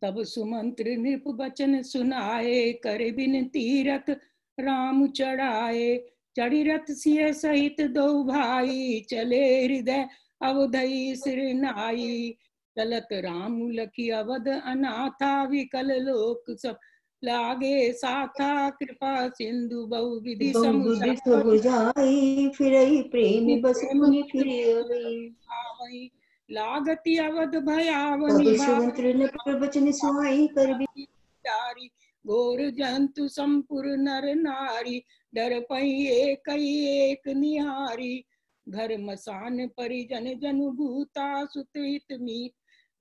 तब सुमंत्र नृप बचन सुनाए, कर बिनती रथ राम चढ़ाए। चढ़ी रथ सिय सहित दो भाई, चले हृदय अवधई सिर नाई। चलत राम लखी अवध अनाथा, विकल लोक सब लागे साथा। कृपा सिंधु बहु विधि बहुविधि समुझाई, फिरई प्रेम बस प्रेम पुनि फिरे अवै। भावई। लागति अवध भयावनी तब भारी, सुमंत्र ने प्रवचन सुहाई, कर प्यारी। घोर जंतु संपुर नर नारी, डर पई एक निहारी। घर मसान परिजन जनु भूता, सुत हित मीत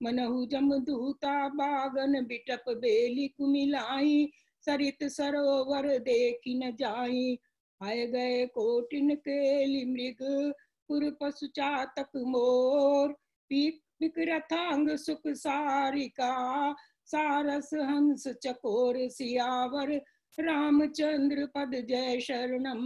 मनहु जम दूता। बागन बिटप बेली कुमिलाई, सरित सरोवर देखी न जाई। आए गए कोटिन केली मृग, पुर पशु चातक मोर। पीक रथांग सुख सारिका, सारस हंस चकोर सियावर। रामचंद्र पद जय शरणम,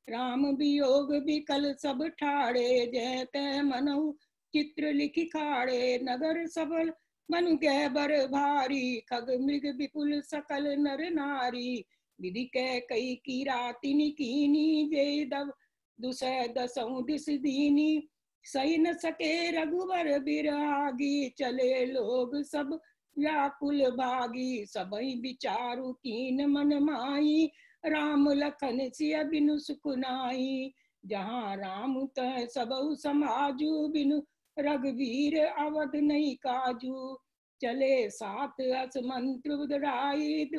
राम वियोग विकल सब ठाड़े। जय तै मनहु चित्र लिखि खाड़े, नगर सबल मनु कै बर भारी। खग मृग विपुल सकल नर नारी, विधि कै कई की रातिनि कीनी। जय दब दुसह दसौं दिस दीनी, सही न सके रघुवर बिरागी। चले लोग सब व्याकुल भागी, सबई विचारु कीन मन माही। राम लखन सिय बिनु सुख नाई, जहाँ राम तह सबउ समाजु। बिनु रघुवीर अवध नहीं काजू। चले साथ अस मंत्र उदराई,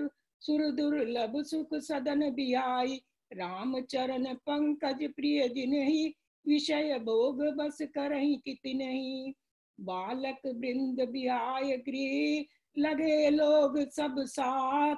सुर दुर्लभ सुख सदन बिहाई। राम चरण पंकज प्रिय जिनहि, विषय भोग बस करहि किति नहीं। बालक वृंद बिहाय गृह, लगे लोग सब साथ।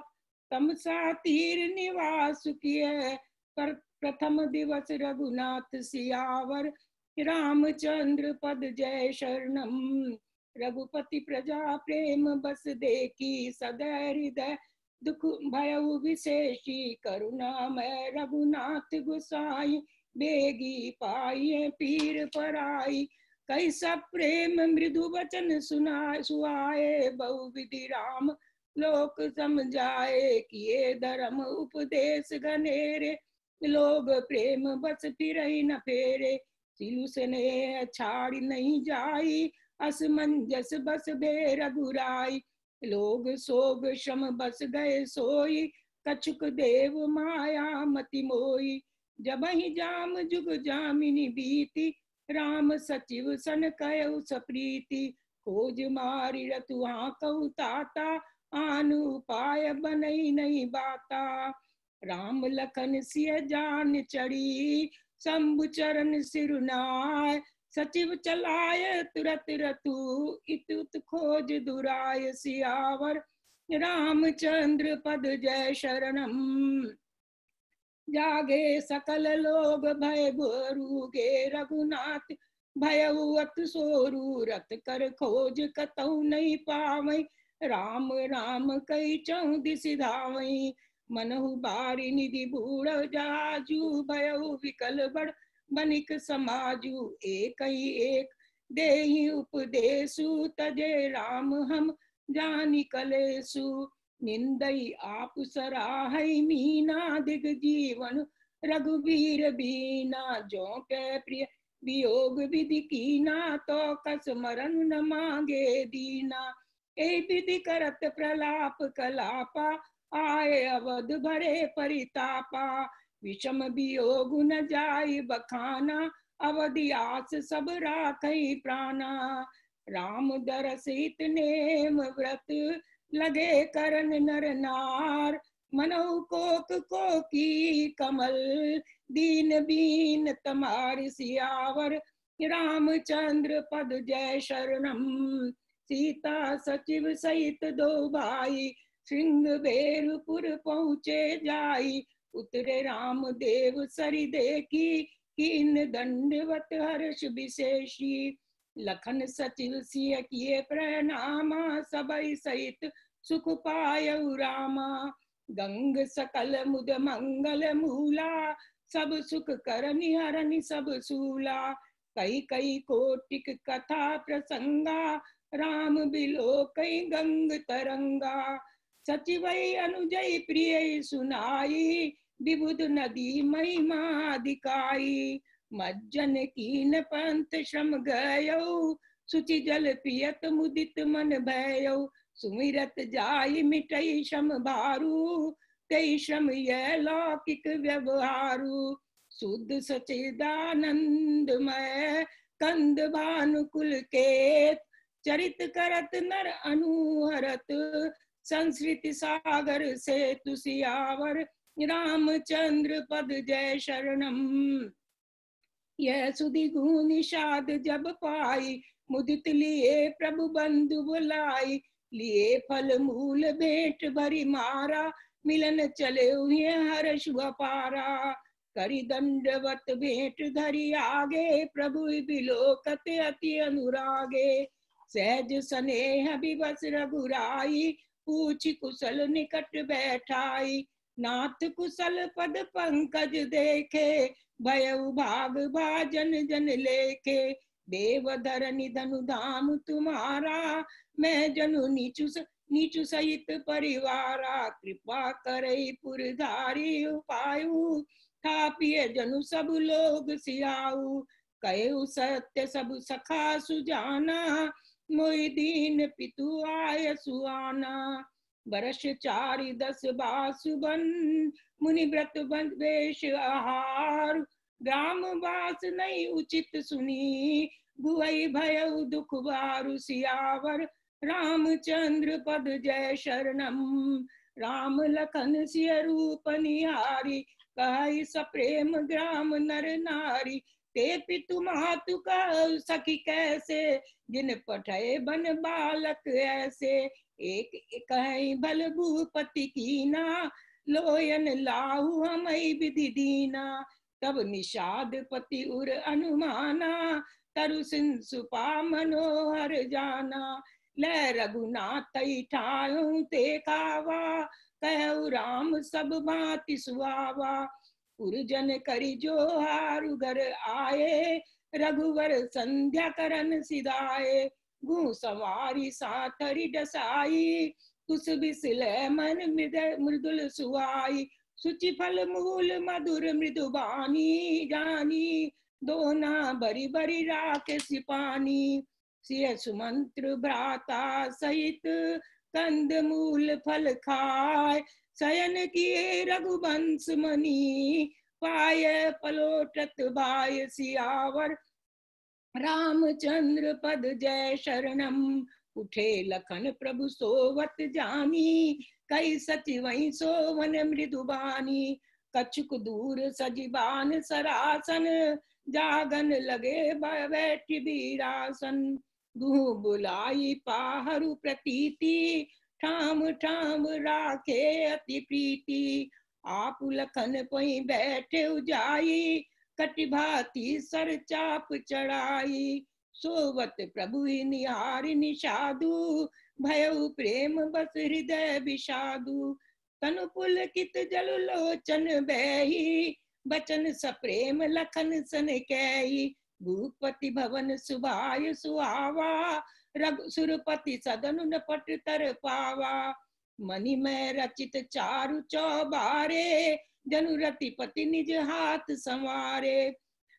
तमसा तीर निवास किए, पर प्रथम दिवस रघुनाथ सियावर। रामचंद्र पद जय शरणम, रघुपति प्रजा प्रेम बस देखी। सदै हृदय दुख भयउ विशेषी, करुणा मैं रघुनाथ गोसाई। बेगी पाई पीर पराई, कैसा प्रेम मृदु वचन सुहाए। बहु विधि राम लोक समझाए, किए धर्म उपदेश घनेरे। लोग प्रेम बस फिरहि न फेरे, सिलु स्नेह छाड़ नहीं जाई। असमंजस बस बे रघुराई, लोग सोग श्रम बस गए सोई। कछुक देव माया मति मोई, जबहि जाम जुग जामिनी बीती। राम सचिव सन कयउ सप्रीति, खोज मारि रतु हाँकउ ताता। आनु उपाय बनई नहीं बाता, राम लखन सिय जान चढ़ी। शंभु चरण सिरुनाय, सचिव चलाय तुरत रतु। इत उत खोज दुराय सियावर, रामचंद्र पद जय शरणम। जागे सकल लोग भय भोरुगे, रघुनाथ भयउ अति सोरु। रथ कर खोज कतहु नहीं पावै, राम राम कई चहुँ दिस धावै। मनहु बारि निधि बूढ़ जाजू, भयउ विकल बड़ बनिक समाजू। एक ही एक देहि उपदेशु, तजे राम हम जानि कलेसु। निंदई आप सराहई मीना, दिग जीवन रघुवीर बीना। जो के प्रिय वियोग विधि कीना, तो कस मरण न मांगे दीना। ए विधि करत प्रलाप कलापा, आए अवध भरे परितापा। विषम वियोग न जाय बखाना, अवधि आस सब राखई प्राणा। राम दरस हित नेम व्रत, लगे करन नर नार। मनहु कोक कोकी कमल, दीन बीन तमार सियावर। रामचंद्र पद जय शरणम, सीता सचिव सहित दो भाई। सिंह बेरपुर पहुँचे जाई, उतरे राम देव सरि देखी। कीन दंडवत हर्ष विशेषी, लखन सचिव सिय किए प्रणामा। सबई सहित सुख पायउ रामा, गंग सकल मुद मंगल मूला। सब सुख करनि हरनि सब सूला, कई कई कोटिक कथा प्रसंगा। राम बिलो कई गंग तरंगा। सचिवै अनुजय प्रिय सुनाई, विबुध नदी महिमा दिखाई। मज्जन कीन पंथ श्रम गयो, सुचि जल पियत मुदित मन भयो। सुमिरत जाय मिटई श्रम भारू, कई श्रम यह लौकिक व्यवहारू। शुद्ध सचिदानंदमय कंद भानुकुल केत, चरित करत नर अनुहरत। संस्कृति सागर से तुसियावर, रामचंद्र पद जय शरणम। यह सुधि गुण निषाद जब पाई, मुदित लिए प्रभु बंधु बुलाई। लिए फल मूल भेंट भरी मारा, मिलन चले हुए हर्ष पारा। करी दंडवत भेंट धरी आगे, प्रभु बिलोकत अति अनुरागे। सहज स्नेह विवश रघुराई, पूछ कुशल निकट बैठाई। नाथ कुशल पद पंकज देखे, भयउ भाग भाजन जन लेखे। देव धरनि धनु धाम तुम्हारा, मैं जनु नीचु सहित परिवारा। कृपा करई पुरधारी उपायु, थापिय जनु सब लोग सियाऊ। कहु सत्य सब सखा सुजाना, मोहि दीन पितु आय सुआना। बरस 4 10 बासुबन, मुनि व्रत वेश आहार। ग्राम वास नहीं उचित सुनी, भुवई भयउ दुख बारु सियावर। रामचंद्र पद जय शरणम। राम लखन सिय रूप निहारी, कहि सप्रेम ग्राम नर नारी। ते पितु मातु का सखी कैसे, जिन पठय बन बालक ऐसे। एक कहीं बल भूपति कीना, लोयन लाहु हमई विधि दीना। तब निषाद पति उर अनुमाना, तरु सिंसुपा मनोहर जाना। ले रघुनाथ ठाऊं ते खावा, कहु राम सब भांति सुहावा। पुरजन करि जोहारु घर आए, रघुवर संध्या करन सिधाए। गु सवारी साथरी डसाई, कुस बिसले मन मृदुल सुहाई। सुचि फल मूल मधुर मृदु बानी, जानी दोना बरी बरी राखे सिपानी। सिय सुमंत्र भ्राता सहित, कंद मूल फल खाय। शयन किए रघुवंश मनी, पाय पलोटत बाय सियावर। रामचंद्र पद जय शरणम। उठे लखन प्रभु सोवत जानी, कई सचिवै सोवन मृदुबानी। कछुक दूर सजीबान सरासन, जागन लगे बैठ बीरासन। गुहु बुलाई पाहरु प्रतीति, ठाम ठाम राखे अति प्रीति। आप लखन पई बैठे उजाई, कटि भांति सर चाप चढ़ाई। सोवत प्रभु निहारि निषादु, भयउ प्रेम बस हृदय विषादु। तनु पुलकित जल लोचन बैही, बचन सप्रेम लखन सन कैही। भूपति भवन सुभाय सुहावा, रघु सुरपति सदन नपट तर पावा। मणि में रचित चारु चौबारे, जनु रतिपति निज हाथ संवारे।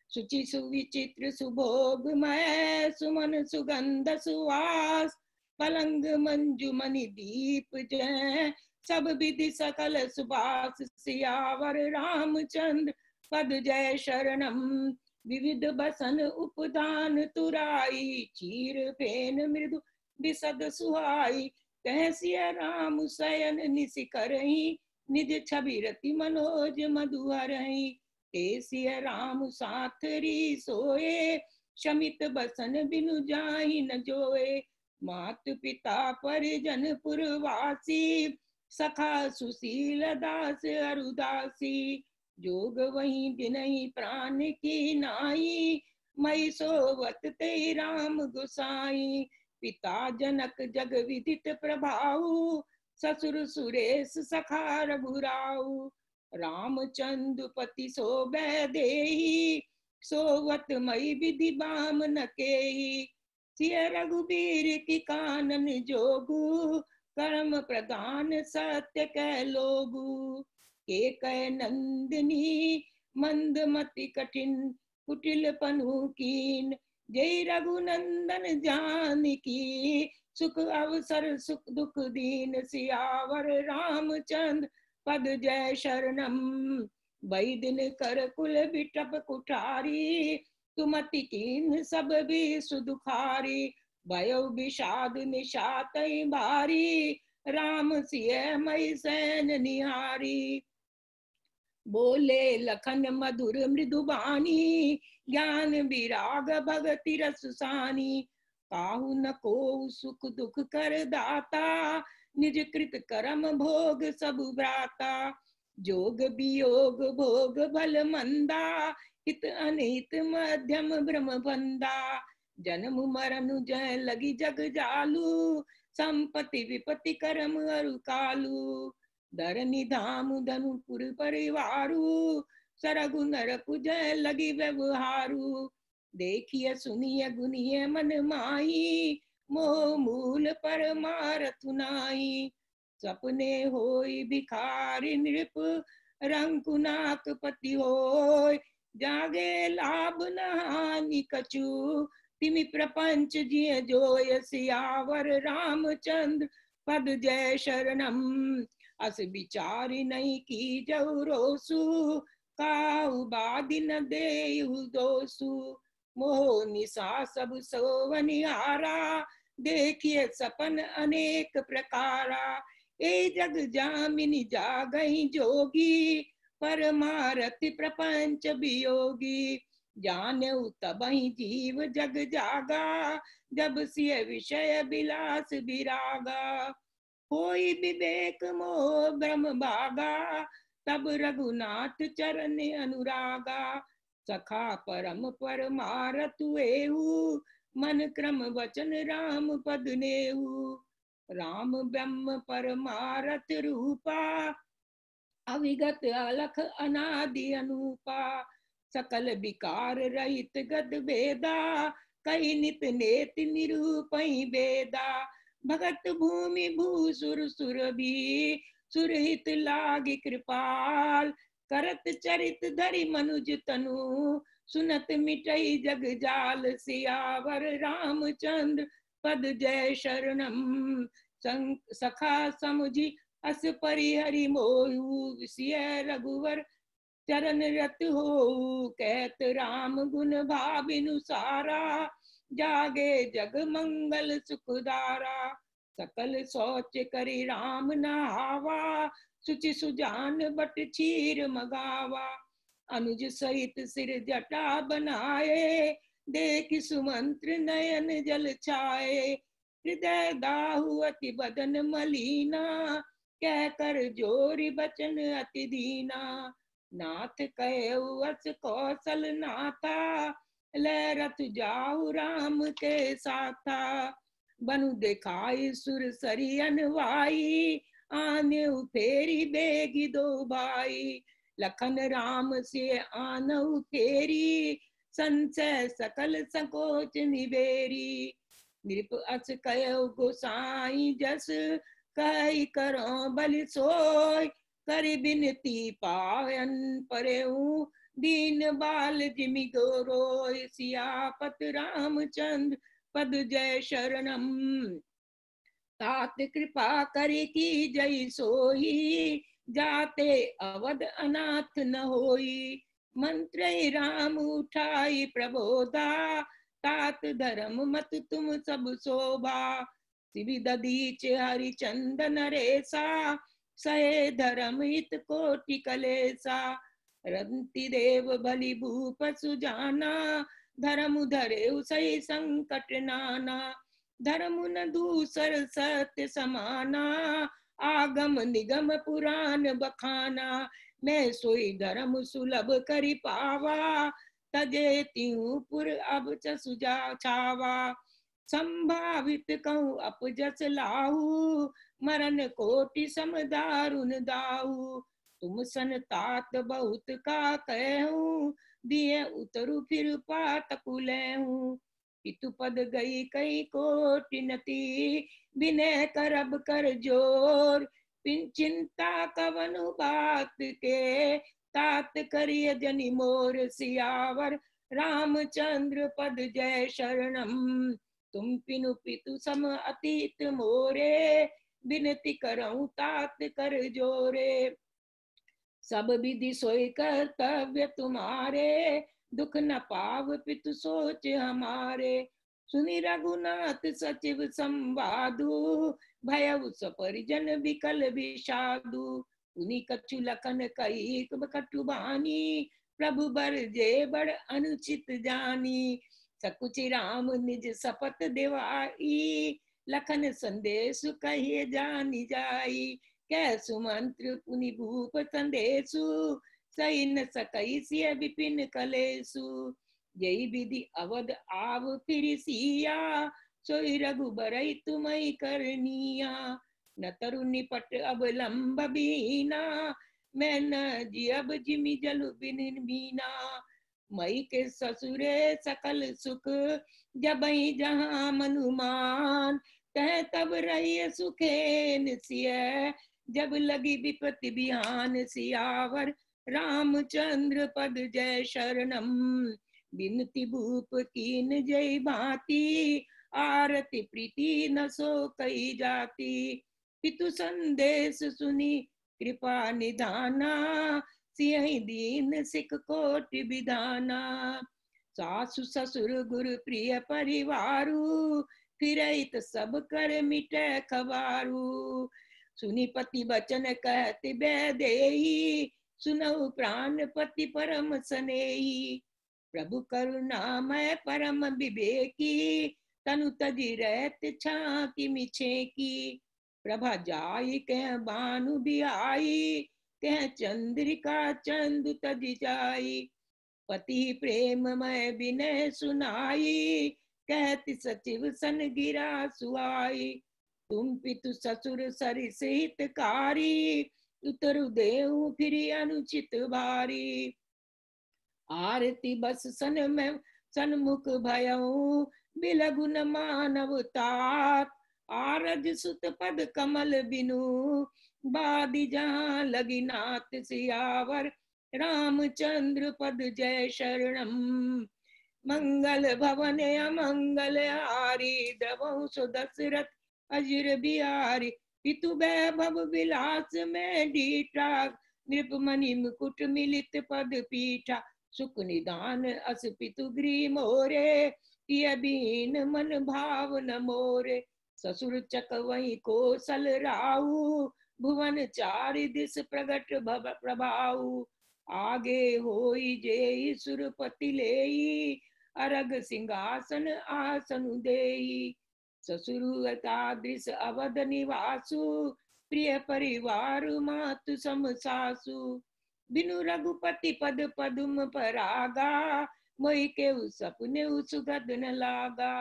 सुचि सुविचित्र सुभोगमय, सुमन सुगंध सुवास। पलंग मंजु मणि दीप जय, सब विधि सकल सुबास। सियावर रामचंद्र पद जय शरणम। विविध बसन उपदान तुराई, चीर फेन मृदु बिसद सुहाई। कह सिय राम शयन निसि करही, निज छवि रति मनोज मधुहरहि। ते सिय राम साथरी सोए, शमित बसन बिनु जाहि न जोए। मात पिता परिजन पुरवासी, सखा सुशील दास अरुदासी। जोग वहीं बिनहि प्राण की नाई, मई सोवत ते राम गुसाई। पिता जनक जग विदित प्रभाऊ, ससुर सुरेश सखा रघुराऊ। रामचंद्र पति सोबै देहि, सोवत मई विधि बाम न केहि। सिय रघुबीर की कानन जोगु, कर्म प्रधान सत्य कह लोगु। के कह नंदिनी मंदमति कठिन, कुटिल पनु कीन, जय रघुनंदन जानकी। सुख अवसर सुख दुख दीन, सियावर रामचंद्र पद जय शरणम। वही दिन कर कुल बिटप कुठारी, तुमति कीन सब भी सुदुखारी। भयो विषाद निशात भारी, राम सिय मई सैन निहारी। बोले लखन मधुर मृदु बानी, ज्ञान विराग भगति रस सानी। काहू न को सुख दुख कर दाता, निज कृत कर्म भोग सब भ्राता। जोग वियोग भोग भल मंदा, हित अनित मध्यम भ्रम बंदा। जन्म मरण जय लगी जग जालू, संपत्ति विपत्ति कर्म अरु कालू। धरनी धाम धनुपुर परिवारू, सरगु नरकु जय लगी व्यवहारू। देखिए सुनिए गुनिए मन माही, मोह मूल परमारथ नाई। सपने होई भिखारी नृप, रंकुनाथ पति होय। जागे लाभ न हानि कछु, तिमि प्रपंच जिय जोय। सियावर रामचंद्र पद जय शरणम। अस विचारी नहीं की जऊ रोसु, काहू बादि न देहु दोसु। मोह निशा सब सोवनिहारा, देखिए सपन अनेक प्रकारा। ए जग जामिनी जागई जोगी, परमारथ प्रपंच वियोगी। जानेऊ तबहि जीव जग जागा, जब सिय विषय विलास विरागा। होई विवेक मोह ब्रह्म भागा, तब रघुनाथ चरण अनुरागा। सखा परम परमारथ एहु, मन क्रम वचन राम पद नेहु। राम ब्रह्म परमारथ रूपा, अविगत अलख अनादि अनूपा। सकल विकार रहित गद भेदा, कही नित नेति निरूपई वेदा। भगत भूमि भूसुर सुरभि, सुरहित लागी कृपाल। करत चरित धरि मनुज तनु, सुनत मिटई जग जाल। सियावर रामचंद्र पद जय शरणम। सखा समुझी अस परिहरि मोहु, सिय रघुवर चरण रत हो। कहत राम गुण भाविनु सारा, जागे जग मंगल सुखदारा। सकल सोच करि राम नहावा, सुचि सुजान बट चीर मगावा। अनुज सहित सिर जटा बनाए, देख सुमंत्र नयन जल छाए। हृदय दाहु अति बदन मलीना, कह कर जोरी बचन अति दीना। नाथ कहु अस कौशल नाथा, ले रथ जाहु राम के साथा। बनु दिखाई सुर सरियन वाई, आने फेरी बेगी दो भाई। लखन राम से आनऊ फेरी, संशय सकल संकोच निबेरी। नृप अस कयो गोसाई जस, कही करो बलि सोय। करि बिनती पायन परेऊ, दीन बाल जिमि गोरोय। सियापत रामचंद्र पद जय शरणम। तात कृपा करि की जय सोही, जाते अवध अनाथ न होई। मंत्र राम उठाई प्रबोधा, तात धर्म मत तुम सब शोभा। सिवि दधीच हरिचंदन रेसा, सहे धर्म हित कोटि कलेसा। रंति देव बलि भूप सुजाना, धर्म धरे सही संकट नाना। धर्म न दूसर सत्य समाना, आगम निगम पुराण बखाना। मैं सोई धर्म सुलभ करि पावा, तजे तिहु पुर अब सुजा छावा। संभावित कहूँ अपजस लाहू, मरण कोटि सम दारुन दाहू। तुम सन तात बहुत का कहूँ, दिए उतरु फिर पात कुलेहूँ। पितु पद गई कई कोटि नति, विनय कर अब कर जोर। चिंता कवनु बात के, तात करिय जनि मोर। सियावर रामचंद्र पद जय शरणम, तुम पिनु पितु सम अतीत मोरे। विनती करऊं तात कर जोरे, सब विधि सोई कर्तव्य तुम्हारे। दुख न पाव पितु सोच हमारे, सुनि रघुनाथ सचिव संवादु। भयउ सपरिजन विकल विषादु, उनि कछु लखन कही कटु बानी। प्रभु बर जे बड़ अनुचित जानी, सकुचि राम निज सपत दिवाई। लखन संदेश कहिए जानी जाई, कैसु मंत्र पुनि भूप संदेशु। सही न सकई सिय विपिन कलेसु, यही विधि अवध आव फिर सिया। सोई रघुबरई तुम्हें करनिया, न तरु निपट अब लंब बीना। मैं न जियब जिमि जलु बिन बीना, मई के ससुरे सकल सुख। जबई जहाँ मनुमान, तह तब रही सुखेन सिय। जब लगी विपत्ति बिहान, सियावर रामचंद्र पद जय शरणम। बिनती भूप कीन जय भांति, आरती प्रीति न सो कही जाती। पितु संदेश सुनी कृपा निधाना, सियहि दीन सिख कोटि विधाना। सासु ससुर गुरु प्रिय परिवारु, फिरहित सब कर मिटे खबारू। सुनि पति बचन कहति बैदेही, सुनऊ प्राण पति परम स्नेही। प्रभु करुणामय परम विवेकी, तनु तजि रहत छाति मिछेकी। प्रभा जाई कह बानु बियाई, कह चंद्रिका चंदु तजि जाई। पति प्रेममय विनय सुनाई, कहति सचिव सन गिरा सुआई। तुम पितु ससुर सरिस हितकारी, उतरु देहु फिर अनुचित भारी। आरती बस सन में सन्मुख भयऊ, बिलगु न मानव तात। आरज सुत पद कमल बिनु, बादी जहाँ लगी नाथ। सियावर रामचंद्र पद जय शरणम, मंगल भवन अमंगल हारी। द्रवहु सो दशरथ अजिर बिहारी, पितु वैभव विलास में डीठा। नृपमणि मुकुट मिलित पद पीठा, सुख निदान अस पितु गृह मोरे। किय बीन मन भाव न मोरे, ससुर चकवई कौशल राहु। भुवन चारि दिस प्रगट प्रभाऊ, आगे होई जेई सुरपति लेई। अरग सिंहासन आसनु देई, ससुरता दृश अवध निवासु। प्रिय परिवार मातु सम सासु, बिनु रघुपति पद पदुम परागा। मोहि के सपने सुगध न लागा,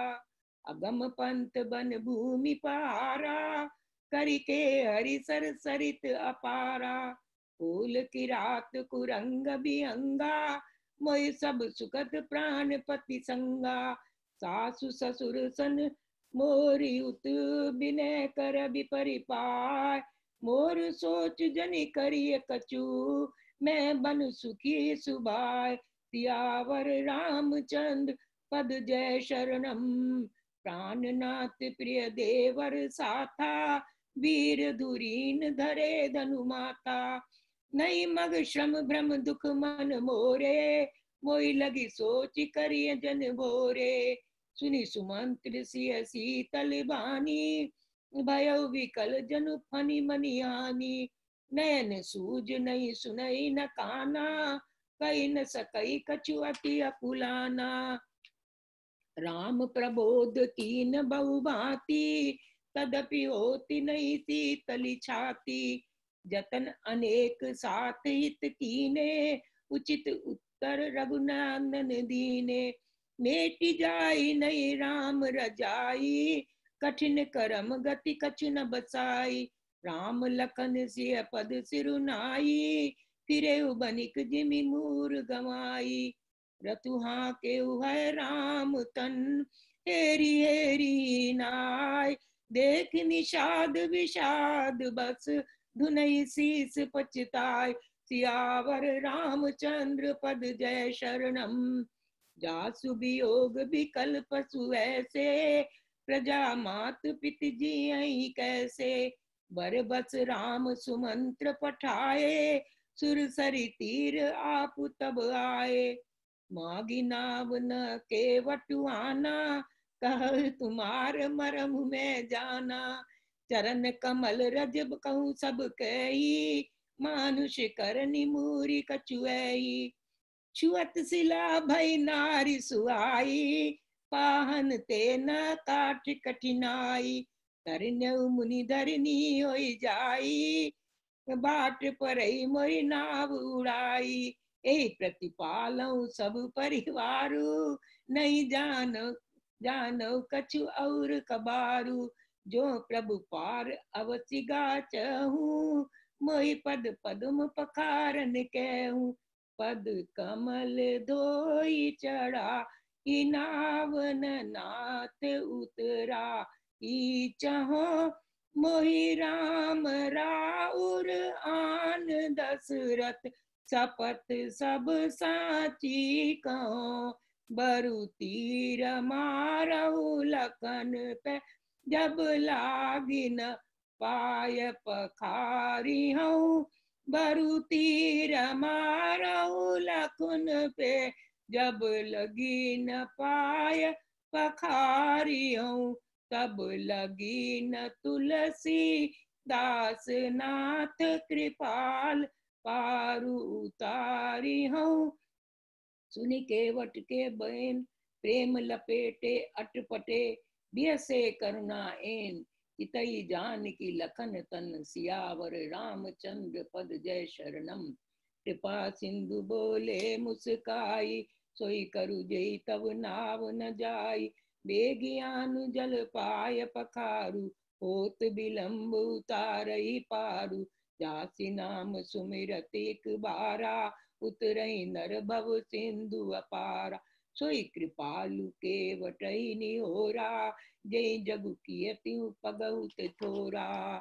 अगम पंत बन भूमि पहारा। करिके हरिसर सरित अपारा, फूल की रात कुरंग बिहंगा। मोहि सब सुखद प्राण पति संगा, सासु ससुर सन मोरी उत। विनय कर विपरिपाय, मोर सोच जनि करिय कछु। मैं बन सुखी सुभाय, सियावर रामचंद्र पद जय शरणम। प्राणनाथ प्रिय देवर साथा, वीर धुरीन धरे धनु माता। नहीं मग श्रम भ्रम दुख मन मोरे, मोहि लगी सोच करिय जन भोरे। सुनि सुमंत्र सिय शीतल बानी, भयउ विकल जनु फनि मनि हानि। नयन सूज नहीं सुनई न काना, कही न सकई कछु अति अकुलाना। राम प्रबोध कीन बहु भांति, तदपि होती नहीं शीतली छाती। जतन अनेक साथ हित कीने, उचित उत्तर रघुनंदन दीने। मेटि जाई नहीं राम रजाई, कठिन करम गति कछु न बसाई। राम लखन सिय पद सिरुनाई, फिरे बनिक जिमि मूर गवाई। रतु हाँ के है राम तन, हेरी हेरी नाय, देख निषाद विषाद बस धुनई शीस पछताय। सियावर रामचंद्र पद जय शरणम। जासु वियोग विकल पशु ऐसे, प्रजा मात पित जियहि कैसे। बर बस राम सुमंत्र पठाए, सुर सरि तीर आप तब आए। मागी नाव न केवटुआना, कह तुम्हार मरम में जाना। चरण कमल रज कहूँ सब कही, मानुष करनी मूरी कछुएई। छुअत सिला भई नारी सुहाई, पाहन ते न काठ कठिनाई। तरन्यउ मुनि धरनी होई जाई, बाट परई मोई नाव उड़ाई। ए प्रतिपालऊ सब परिवारू, नहीं जानो कछु और कबारू। जो प्रभु पार अवसि गाचहूँ, मोहि पद पद्म पखारन कहूँ। पद कमल धोई चढ़ा, ही नावन नाथ उतरा। ई चहो मोहि राम राउर आन दशरथ, शपथ सब साची कहो। बरु तीर मारऊ लखन पे, जब लागिन पाय पखारी हूँ। बरु तीर मारऊ लखन पे, जब लगी न पाय पखारी हूँ। तब लगी न तुलसी दास नाथ, कृपाल पारु उतारी हूँ। सुनि केवट के बैन, प्रेम लपेटे अटपटे। बियसे करुणा एन, चितई जानकी लखन तन। सियावर रामचंद्र पद जय शरणम। कृपा सिंधु बोले मुस्काई, सोई करु जई तब नाव न जाई। बेगियान जल पाय पखारु, होत विलंब उतारई पारु। जासि नाम सुमिरत एक बारा, उतरई नर भव सिंधु अपारा। सोई कृपालु केवटई निहोरा, जय जगु कीयति पगउत थोरा।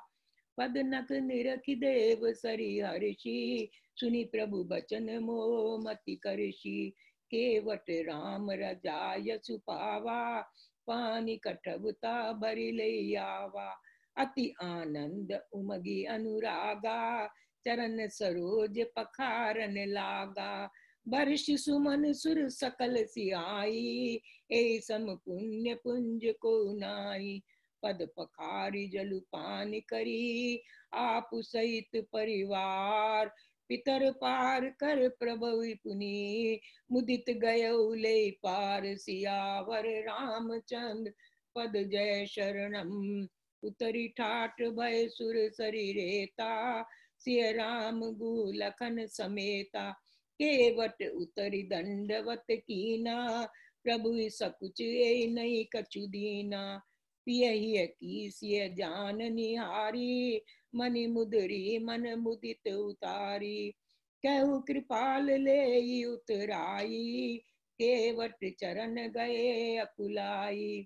पद नख निरखि देव सरि हर्षि, सुनि प्रभु बचन मोह मति करषि। केवट राम रजाय सुपावा, पानी कटबता भरि लई आवा। अति आनंद उमगी अनुरागा, चरण सरोज पखारन लागा। बर्ष सुमन सुर सकल सियाई, ए सम पुण्य पुंज को नाई। पद पखारी जलु पान करी, आप सहित परिवार। पितर पार कर प्रभु पुनि, मुदित गयौ ले पार। सियावर रामचंद्र पद जय शरणम। उतरी ठाठ भय सुर सरी रेता, सिय राम गु लखन समेता। केवट उतरी दंडवत कीना, प्रभु सकुच ए नहीं कछु दीना। पियहि की सिय जान निहारी, मनि मुदरी मन मुदित उतारी। कहु कृपाल ले उतराई, केवट चरण गए अकुलाई।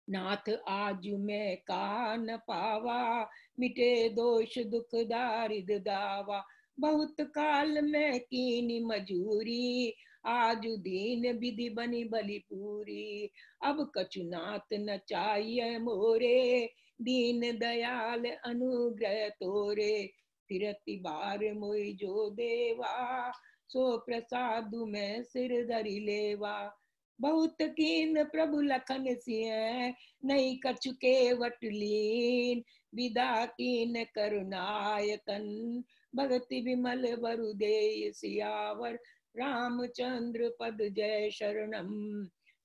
नाथ आजु मैं का न पावा, मिटे दोष दुख दारिद दावा। बहुत काल में कीनी मजूरी, आजु दीन विधि बनी बलि पूरी। अब कछु नाथ न चाहिए मोरे, दीन दयाल अनुग्रह तोरे। फिरति बार मोई जो देवा, सो प्रसादु में सिर धरि लेवा। बहुत कीन प्रभु लखन सिय, नहीं कछु केवट लीन। विदा कीन करुणायतन, भगति विमल बरु देय। सियावर रामचंद्र पद जय शरणम।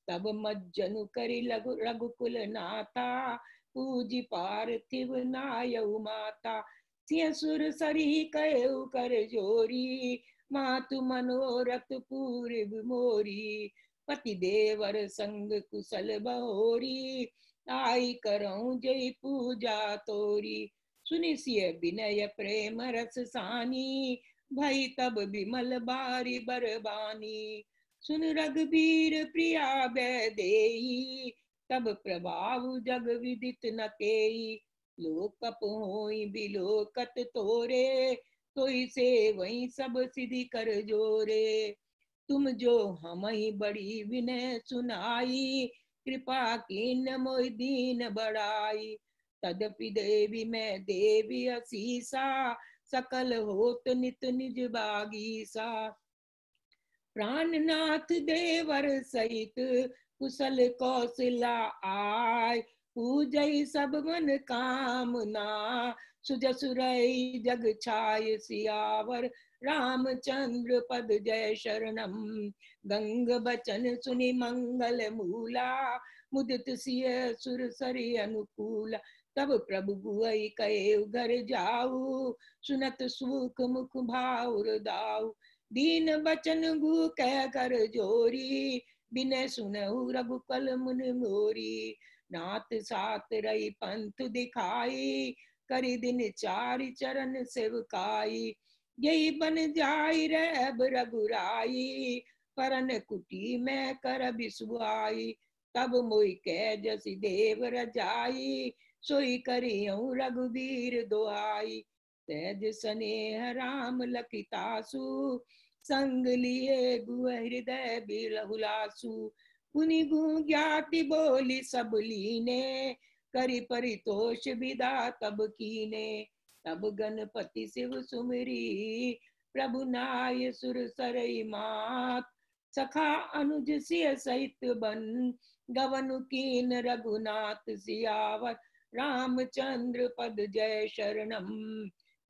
तब मज्जनु करि रघुकुल नाथा, पूजी पार्थिव नायउ माता। सिय सुर सरी कयउ कर जोरी, मातु मनोरथ पूरी मोरी। पति देवर संग कुशल बहोरी, आई करऊं जय पूजा तोरी। सुनि सिय विनय प्रेम रस सानी, भई तब विमल बारी बरबानी। सुन रघुबीर प्रिया बैदेही, तब प्रभाव जग विदित न केई। लोक कप होई बिलोकत तोरे, तोई से वही सब सिद्धि कर जोरे। तुम जो हमहि बड़ी विनय सुनाई, कृपा कीन मोहि दीन बड़ाई। तदपि देवी मैं देवी असीसा, सकल होत नित निज बागीसा। प्राणनाथ देवर सहित कुशल कौशला आय, पूजई सब मन कामना, सुजसुरई जग छाय सियावर। रामचंद्र पद जय शरणम, गंग बचन सुनि मंगल मूला, मुदित सिय सुर सरि अनुकूला। तब प्रभु गुई कहे घर जाऊ, सुनत सुख मुख भाउर दाऊ। दीन बचन गु कह कर जोरी, बिन सुनहु रघुकुल मुन मोरी। नाथ साथ रही पंथ दिखाई, करी दिन चारि चरण सेवकाई। यही बन जाई रैब रघुराई, परन कुटी में कर बिसुआई। तब मोहि कह जसि देव रजाई, सोई करियऊ रघुबीर दुआई। सहज स्नेह राम लखितासु, संग लिए गुह हृदय बिलहुलासु। पुनि गु ज्ञाति बोली सब लीने, करि परितोष विदा तब कीने। तब गणपति शिव सुमिरी, प्रभु नाय सुर सरई मात। सखा अनुज सिय सहित बन, गवनु कीन रघुनाथ सियावर। रामचंद्र पद जय शरणम,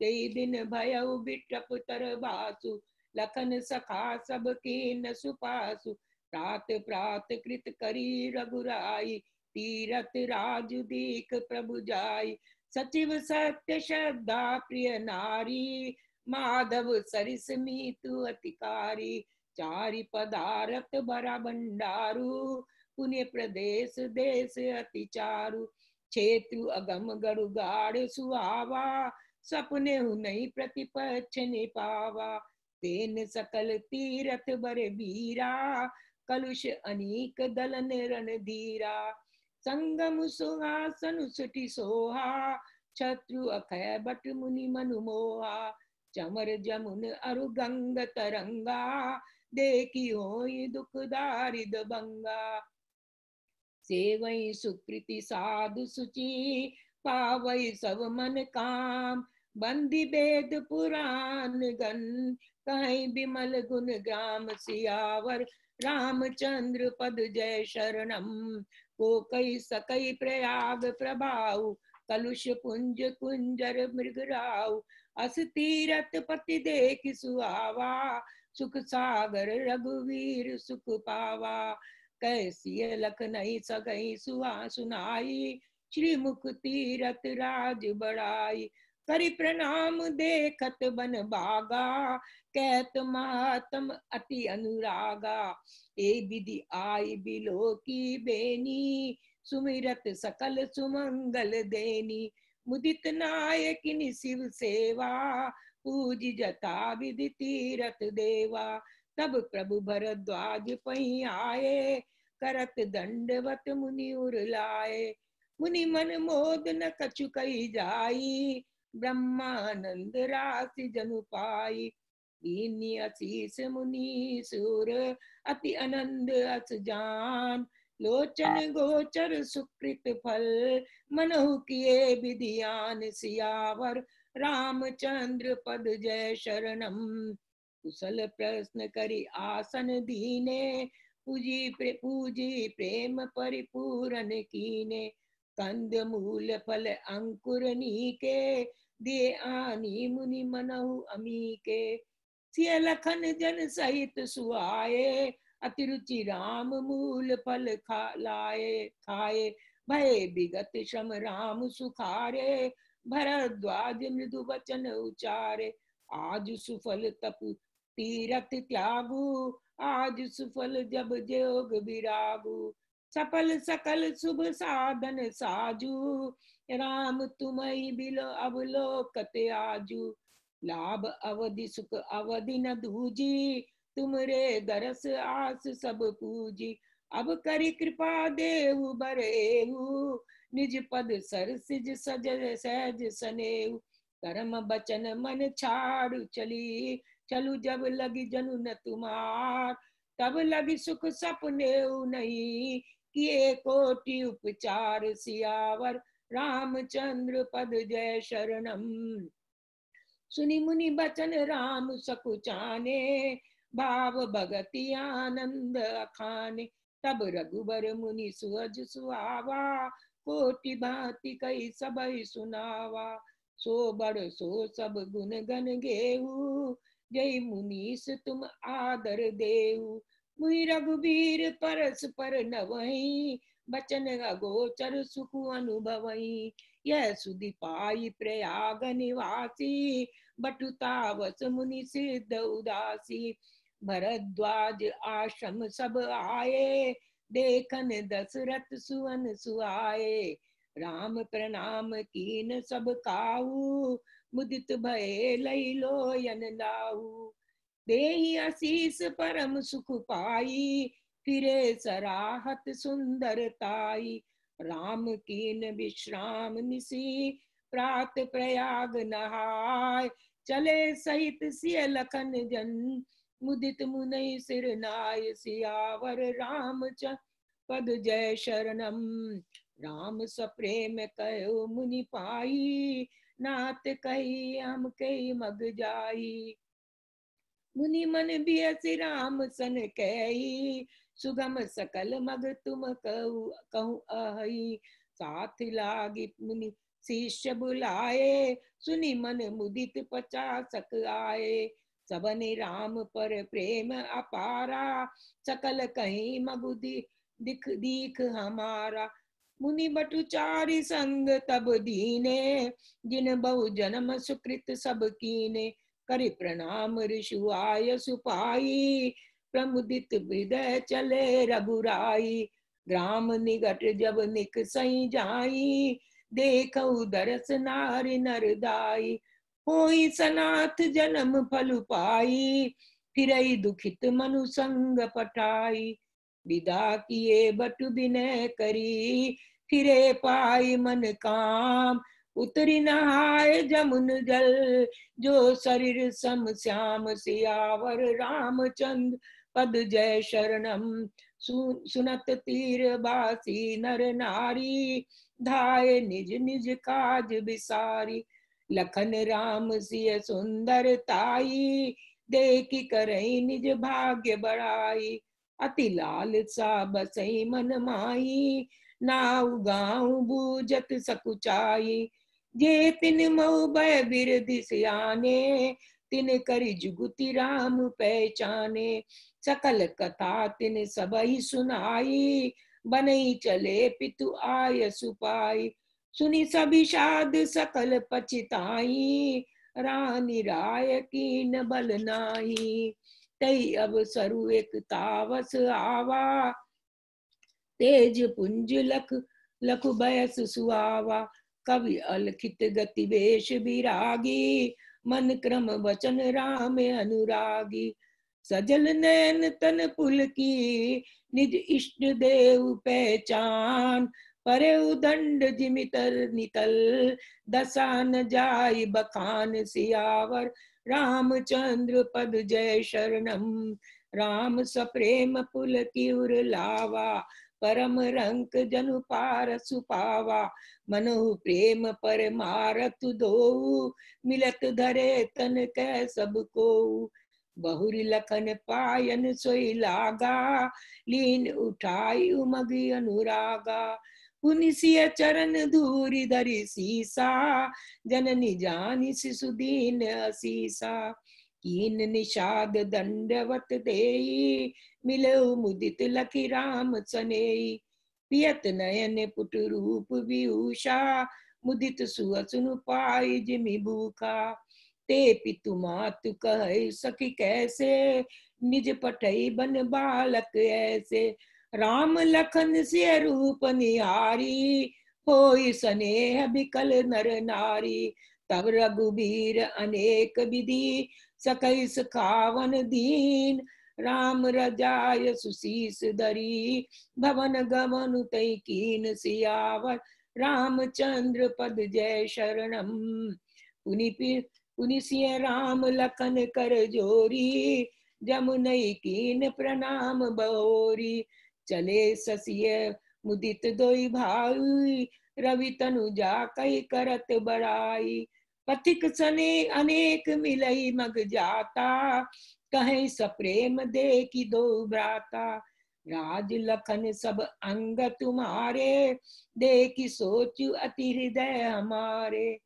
तेई दिन भयउ बिटप तर बासु। लखन सखा सब कीन सुपासु, प्रात प्रात कृत करी रघुराई। तीरथ राजु दीख प्रभु जाई, सचिव सत्य श्रद्धा प्रिय नारी। माधव सरिस मीतु अतिकारी, चारि पदारथ बरा भंडारू। पुण्य प्रदेश देश अति चारु, क्षेत्रु अगम गरु गाढ़ सुहावा। सपने नहीं प्रतिपक्ष निपावा, तेन सकल तीरथ बर बीरा। कलुष अनीक दलन रणधीरा, संगम सुहासन सुटि सोहा। शत्रु अखय बट मुनि मनु मोहा, चमर जमुन अरु गंग तरंगा। देखी होई दुख दारिद बंगा, सेवई सुकृति साधु सुचि। पावई सब मन काम, बंदी वेद पुराण गण। कहीं बिमल गुण ग्राम सियावर, रामचंद्र पद जय शरणम। को कई सकई प्रयाग प्रभाव, कलुष पुंज कुंजर मृगराव। अस तीरथ पति देख सुहावा, सुख सागर रघुवीर सुख पावा। कैसी लख नहीं सगई सुहा सुनाई, श्री मुख तीरथ राज बड़ाई। करि प्रणाम देखत बन बागा, कहत महात्म अति अनुरागा। ए विधि आई बिलो की बेनी, सुमिरत सकल सुमंगल देनी। मुदित नायकिनी शिव सेवा, पूज जता विधि तीरथ देवा। तब प्रभु भरद्वाज पही आए, करत दंडवत मुनि उर लाए। मुनि मन मोद न कछु कही जाई, ब्रह्मानंद राशि जनु पाई। दीनी असीस मुनि सुर, अति आनंद अस जान। लोचन गोचर सुकृत फल, मनहु किए विधियान सियावर। रामचंद्र पद जय शरणम, कुशल प्रश्न करी आसन दीने। पूजी प्रेम परिपूरन कीने। कंद मूल फल अंकुर नीके, दिए आनी मुनि मनहु अमीके। सिय लखन जन सहित सुआए, अतिरुचि राम मूल फल लाए खाए। भय विगत श्रम राम सुखारे, भरद्वाज मृदु वचन उचारे। आज सुफल तप तीरथ त्यागु, आज सुफल जब जोग विरागु। सफल सकल शुभ साधन साजू, राम तुम्हि बिलो अवलोकत आजू। लाभ अवधि सुख अवधि न दूजी, तुमरे दरस आस सब पूजी। अब करी कृपा देहु बरेहु, निज पद सर सिज सज सहज सनेहु। कर्म बचन मन छाड़ु चली, चलू जब लगी जनु न तुम्हार। तब लगी सुख सपने नहीं, किए कोटि उपचार। सियावर रामचंद्र पद जय शरणम। सुनि मुनि बचन राम सकुचाने, भाव भगति आनंद अखाने। तब रघुबर मुनि सुअज सुहावा, कोटि भांति कई सबहि सुनावा। सो बड़ सो सब गुण गन गेहू, जय मुनीस तुम आदर देहु। मुहि रघुबीर परस पर नवहि, बचन अगोचर सुख अनुभवहि। यह सुधि पाई प्रयाग निवासी, बटुतावस मुनि सिद्ध उदासी। भरद्वाज आश्रम सब आए, देखन दशरथ सुवन सुआए। राम प्रणाम कीन सब काहू, मुदित भये लई लोयन लाहू। देहि आशीष परम सुख पाई, फिरे सराहत सुंदरताई। राम कीन विश्राम निसी, प्रात प्रयाग नहाय। चले सहित सिय लखन जन, मुदित मुनि सिर नाय। सियावर रामचंद्र पद जय शरणम। राम सप्रेम कहो मुनि पाई, नाथ कही हम कही मग जाई। मुनि मन बियसि राम सन कही, सुगम सकल मग तुम कहूँ अहि। साथ लागी मुनि शिष्य बुलाए, सुनि मन मुदित 50 आए। सबने राम पर प्रेम अपारा, सकल कहीं मगु दिख दीख हमारा। मुनि बटु चारि संग तब दीने, जिन बहु जन्म सुकृत सब कीने। करि प्रणाम ऋषु आय सुपाई, प्रमुदित हृदय चले रघुराई। ग्राम निकट जब निकसई जाई, देखऊ दरस नारि नर दाई। होई सनाथ जन्म फल पाई, फिरई दुखित मनु संग पटाई। विदा किए बटु विनय करी, फिरे पाई मन काम। उतरी नहाय जमुन जल, जो शरीर सम श्याम। सियावर रामचंद्र पद जय शरणम। सुनत तीर बासी नर नारी, धाय निज निज काज बिसारी। लखन राम सिय सुंदर ताई, देखी करई निज भाग्य बढ़ाई। अति लाल सा बसई मन माही, नाउ गाँव बूझत सकुचाई। जे तिन मऊ भय बिरधि सियाने, तिन करि जुगुति राम पहचाने। सकल कथा तिन सबहि सुनाई, बनई चले पितु आय सुपाई। सुनि सभी साध सकल पछिताई, रानी राय कीन बल नाही। तई अब सरु एक तावस आवा, तेज पुंज लख लखु बयस सुआवा। कवि अलखित गति वेश विरागी, मन क्रम वचन राम अनुरागी। सजल नैन तन पुल की, निज इष्ट देव पहचान। परे उदंड जिमितर नितल, दशा न जाय बखान। सियावर रामचंद्र पद जय शरणम। राम सप्रेम पुल की उर लावा, परम रंक जनु पार सुपावा। मनहु प्रेम पर मारत दो, मिलत धरे तन कै सब को। बहुरी लखन पायन सोई लागा, लीन उठाई उमगी अनुरागा। पुनिसिय चरण धूरि धरि सीसा, जननी जानि शिशु दीन असीसा। कीन निषाद दंडवत देई, मिलऊ मुदित लखी राम सनेई। पियत नयन पुट रूप विभूषा, मुदित सुअसुन पाई जिमि भूखा। ते पितु मातु कहे सखी कैसे, निज पठई बन बालक ऐसे। राम लखन सिय रूप निहारी, होई स्नेह बिकल नर नारी। तब रघुबीर अनेक विधि, सकई सखावन दीन। राम रजाय सुशीस धरी, भवन गमनु तै कीन सियावर, रामचंद्र पद जय शरणम। पुनि सिय राम लखन कर जोरी, जमुनई कीन प्रणाम बहोरी, चले ससिय मुदित दोई भाई, रवि तनु जाकई करत बड़ाई, पथिक सने अनेक मिलई मग जाता, कहीं सप्रेम दे की दो भ्राता, राज लखन सब अंग तुम्हारे, दे की सोचु अति हृदय हमारे,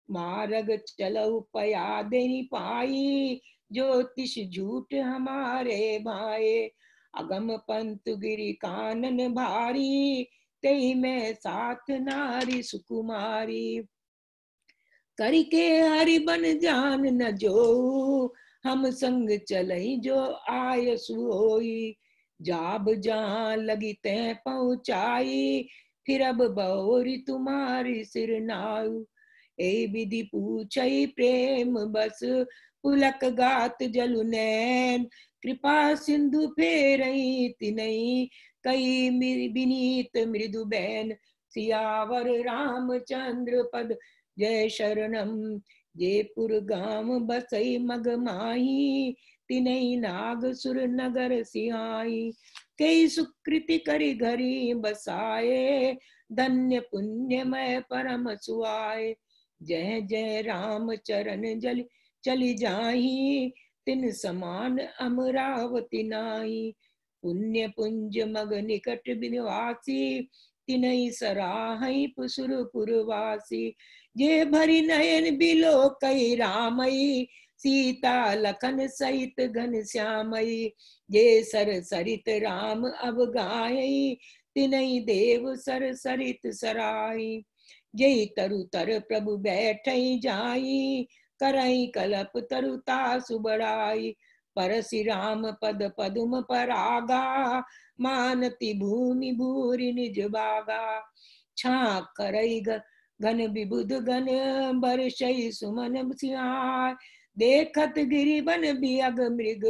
मार्ग चलऊ पया देनी पाई, ज्योतिष झूठ हमारे भाए, अगम पंत गिरी कानन भारी, तेई में साथ नारी सुकुमारी, करके हरि बन जान न जो, हम संग चलई जो आय सुहोई, जाब जहाँ लगी तै पहुँचाई, फिर अब बहोरी तुम्हारी सिर नाऊ, ए विधि पूछई प्रेम बस, पुलक गात जलु नैन, कृपा सिंधु फेरई तिनई, कई विनीत मृदु बैन, सियावर रामचंद्र पद जय शरणम। जयपुर गाम बसई मग माही, तिनई नाग सुर नगर सिहाई, कई सुकृति करी घरी बसाए, धन्य पुण्यमय परम सुआए, जय जय राम चरण जल चली जाही, तिन समान अमरावती नाही, पुण्य पुंज मग निकट बिनवासी, तिनई सराहई पुसुर पुरवासी, जे भरी नयन बिलो कई रामई, सीता लखन सहित घन श्यामई, जे सर सरित राम अब गायई, तिनई देव सर सरित सराई, जय तरु तर प्रभु बैठई जाई, करई कलप तरु तासु बढ़ाई, परसि राम पद पदुम परागा, मानति भूमि भूरि निज बागा, छा करई घन विबुध घन बरसई सुमन सिहाय, देखत गिरि बन बियग मृग,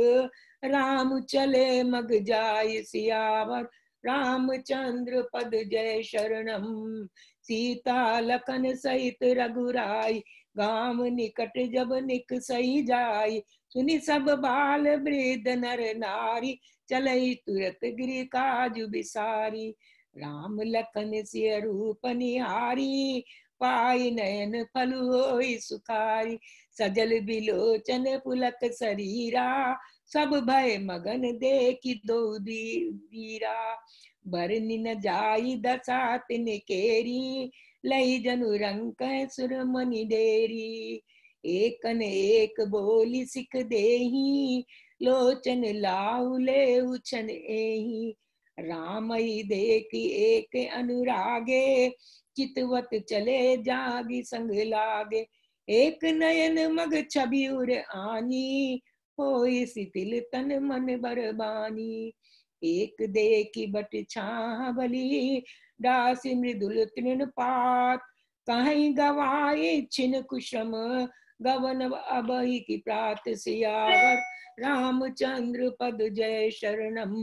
राम चले मग जाय सियावर, रामचंद्र पद जय शरणम। सीता लखन सहित रघुराई, गाम निकट जब निकसई जाई, सुनि सब बाल वृद्ध नर नारी, चलई तुरत गिरि काजु बिसारी, राम लखन सिय रूप निहारी, पाई नयन फल होई सुखारी, सजल बिलोचन पुलक शरीरा, सब भय मगन देखि दो वीरा, बरनि न जाई दशा तिन केरी, लई जनु रंक सुरमणि डेरी, एकन एक बोली सिख देही, लोचन लाऊ ले उछन एही, रामई देखी एक अनुरागे, चितवत चले जागी संग लागे, एक नयन मग छवि उर आनी, होई शिथिल तन मन बरबानी, एक देखी बट छावली, दासी मृदुल तृण पात, कहीं गवाए छिन कुशम, गवन अबहि की प्रात सियावर, रामचंद्र पद जय शरणम।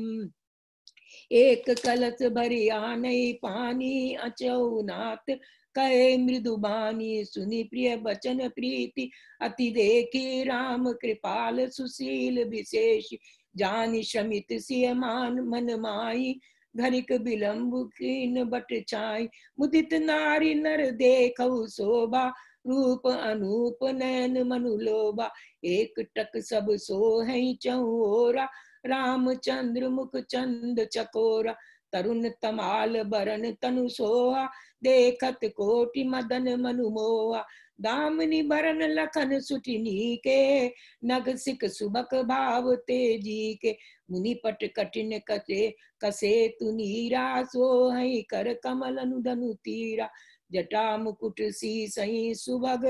एक कलश भरी आनई पानी, अचौनाथ कहे मृदुबानी, सुनि प्रिय बचन प्रीति अति देखी, राम कृपाल सुशील विशेष, जानि शमित सिय मान मन माही, घनिक विलंब कीन बट छाई, मुदित नारी नर देखऊ शोभा, रूप अनूप नयन मनु लोभा, एक टक सब सोहै चहुओरा, रामचंद्र मुख चंद चकोरा, तरुण तमाल बरन तनु सोहा, देखत कोटि मदन मनु मोहा, दामनी बरन लखन सुटिनी के, नग सिक सुबक भाव तेजी के, मुनि पट कठिन कसे कसे तुनीरा, सोहै कर कमल अनुधनु तीरा, जटा मुकुट सी सही सुभग,